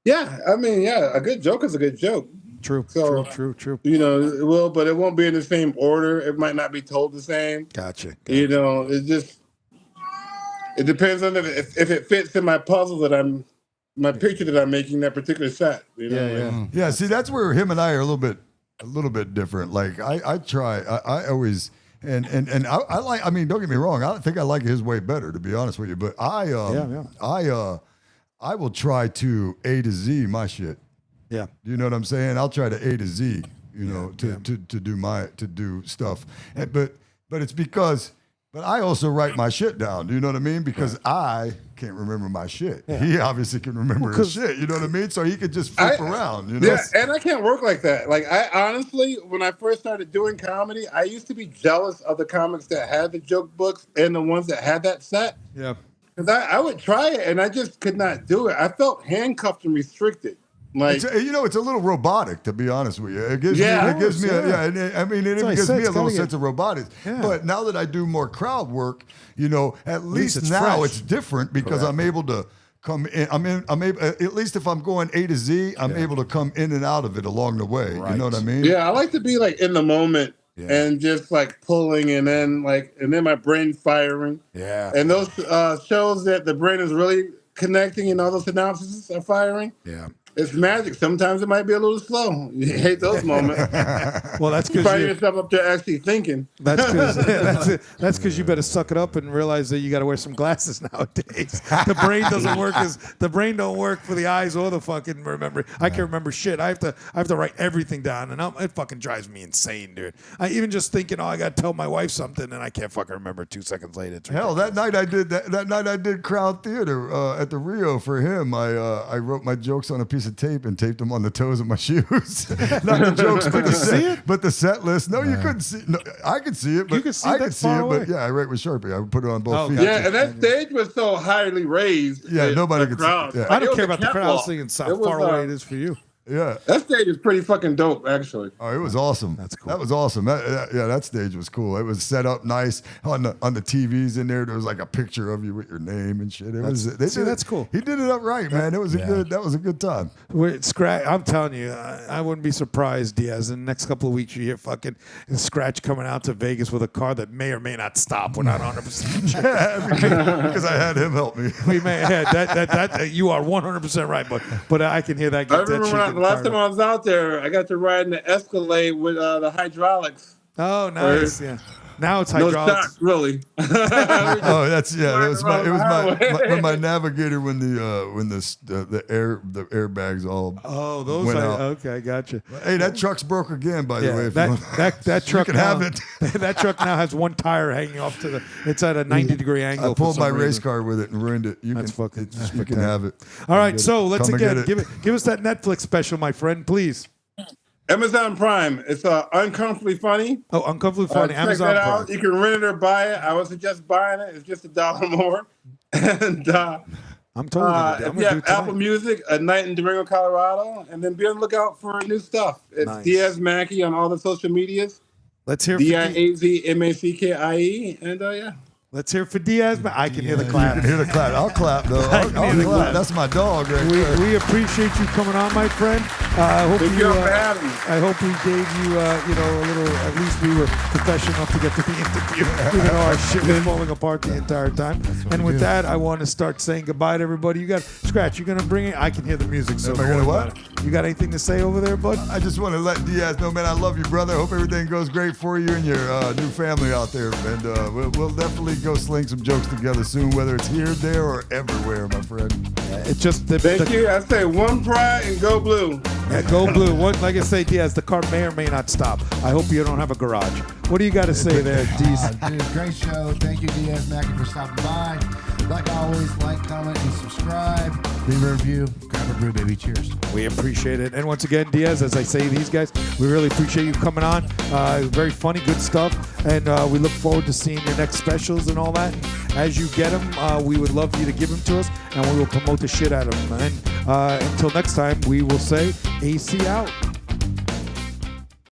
Yeah, I mean, a good joke is a good joke. True. So- True. You know, it will, but it won't be in the same order. It might not be told the same. Gotcha. You know, it depends on if it fits in my puzzle my picture that I'm making that particular set. You know? Yeah, see, that's where him and I are a little bit different. Like I try, I always, and I like. I mean, don't get me wrong. I think I like his way better, to be honest with you. But I will try to A to Z my shit. Yeah. You know what I'm saying? I'll try to A to Z. You know, to do stuff. But it's because. But I also write my shit down. Do you know what I mean? Because I can't remember my shit. Yeah. He obviously can remember his shit. You know what I mean? So he could just flip around. You know? Yeah, and I can't work like that. Like I honestly, when I first started doing comedy, I used to be jealous of the comics that had the joke books and the ones that had that set. Yeah. Because I would try it and I just could not do it. I felt handcuffed and restricted. Like it's a little robotic, to be honest with you. It gives me, it even gives me a little sense of robotics. Yeah. But now that I do more crowd work, you know, at least it's now fresh. it's different because I'm able to come in. I'm able, at least if I'm going A to Z, I'm able to come in and out of it along the way. Right. You know what I mean? yeah, I like to be like in the moment and just like pulling and then my brain firing. Yeah. And those shows that the brain is really connecting and all those synapses are firing. Yeah. It's magic. Sometimes it might be a little slow. You hate those moments. Well, that's You because find yourself up there actually thinking. that's because you better suck it up and realize that you got to wear some glasses nowadays. The brain don't work for the eyes or the fucking remembering. I can remember shit. I have to write everything down, and it fucking drives me insane, dude. I even just thinking, I got to tell my wife something, and I can't fucking remember 2 seconds later. Hell, that night I did crowd theater at the Rio for him. I wrote my jokes on a piece of tape and taped them on the toes of my shoes. Not the jokes, but the set list. No, you couldn't see. No, I could see it, but You could see I that could see far it. away? But yeah, I wrote with Sharpie. I would put it on both Oh, feet. gotcha. Yeah, and that stage was so highly raised. Yeah, that nobody the could see- crowd. yeah. I It don't was care a about the crowd. I was catwalk. thinking how It was, far away it is for you. Yeah. That stage is pretty fucking dope, actually. Oh, it was awesome. That's cool. That was awesome. That stage was cool. It was set up nice on the TVs in there. There was like a picture of you with your name and shit. That's cool. He did it up right, man. That was a good time. Skratch, I'm telling you, I wouldn't be surprised, Diaz. In the next couple of weeks, you hear fucking Skratch coming out to Vegas with a car that may or may not stop. We're not 100% sure. Because I had him help me. We may that you are 100% right, but I can hear that. I remember the last time I was out there, I got to ride in the Escalade with the hydraulics. Oh, nice. Yeah. Now it's No hydraulics. shocks, really. Oh, that's It was my navigator when the airbags all Oh, those went are out. okay. I gotcha. Hey, that truck's broke again, by the way. Yeah, If you want- that truck you can now, have it. that truck now has one tire hanging off to the. It's at a 90-degree angle. I pulled for my some race reason. car with it and ruined it. You That's can, fucking. you can have it. All right, so let's Come and again get it. give us that Netflix special, my friend, please. Amazon Prime. It's uncomfortably funny. Oh, uncomfortably funny. Check Amazon that out. Prime. You can rent it or buy it. I would suggest buying it. It's just $1 more. And I'm totally gonna, if I'm you gonna do have it tonight. Apple Music, A Night in Durango, Colorado, and then be on the lookout for new stuff. It's Nice. Diaz Mackie on all the social medias. Let's hear for DIAZMACKIE. And yeah. Let's hear for Diaz. I can hear the You clap. can hear the clap. I'll clap though. I'll hear the clap. clap. That's my dog right there. We appreciate you coming on, my friend. I hope Thank you for having me. I hope we gave you, a little. At least we were professional enough to get to the interview, even though our shit was falling apart the entire time. And with that, I want to start saying goodbye to everybody. You got Skratch. You gonna bring it? I can hear the music. So Am I gonna don't worry what? about it. You got anything to say over there, bud? I just want to let Diaz know, man, I love you, brother. Hope everything goes great for you and your new family out there. And we'll definitely go sling some jokes together soon, whether it's here, there, or everywhere, my friend. It's just Thank you. I say one pride and go blue. Yeah, go blue. What, like I say, Diaz, the car may or may not stop. I hope you don't have a garage. What do you got to say there, Dees? Dude, great show. Thank you, Diaz Mackie, for stopping by. Like always, like, comment, and subscribe. Leave a review. Grab a brew, baby. Cheers. We appreciate it. And once again, Diaz, as I say, these guys, we really appreciate you coming on. Very funny, good stuff. And we look forward to seeing your next specials and all that. And as you get them, we would love you to give them to us, and we will promote the shit out of them. And until next time, we will say AC out.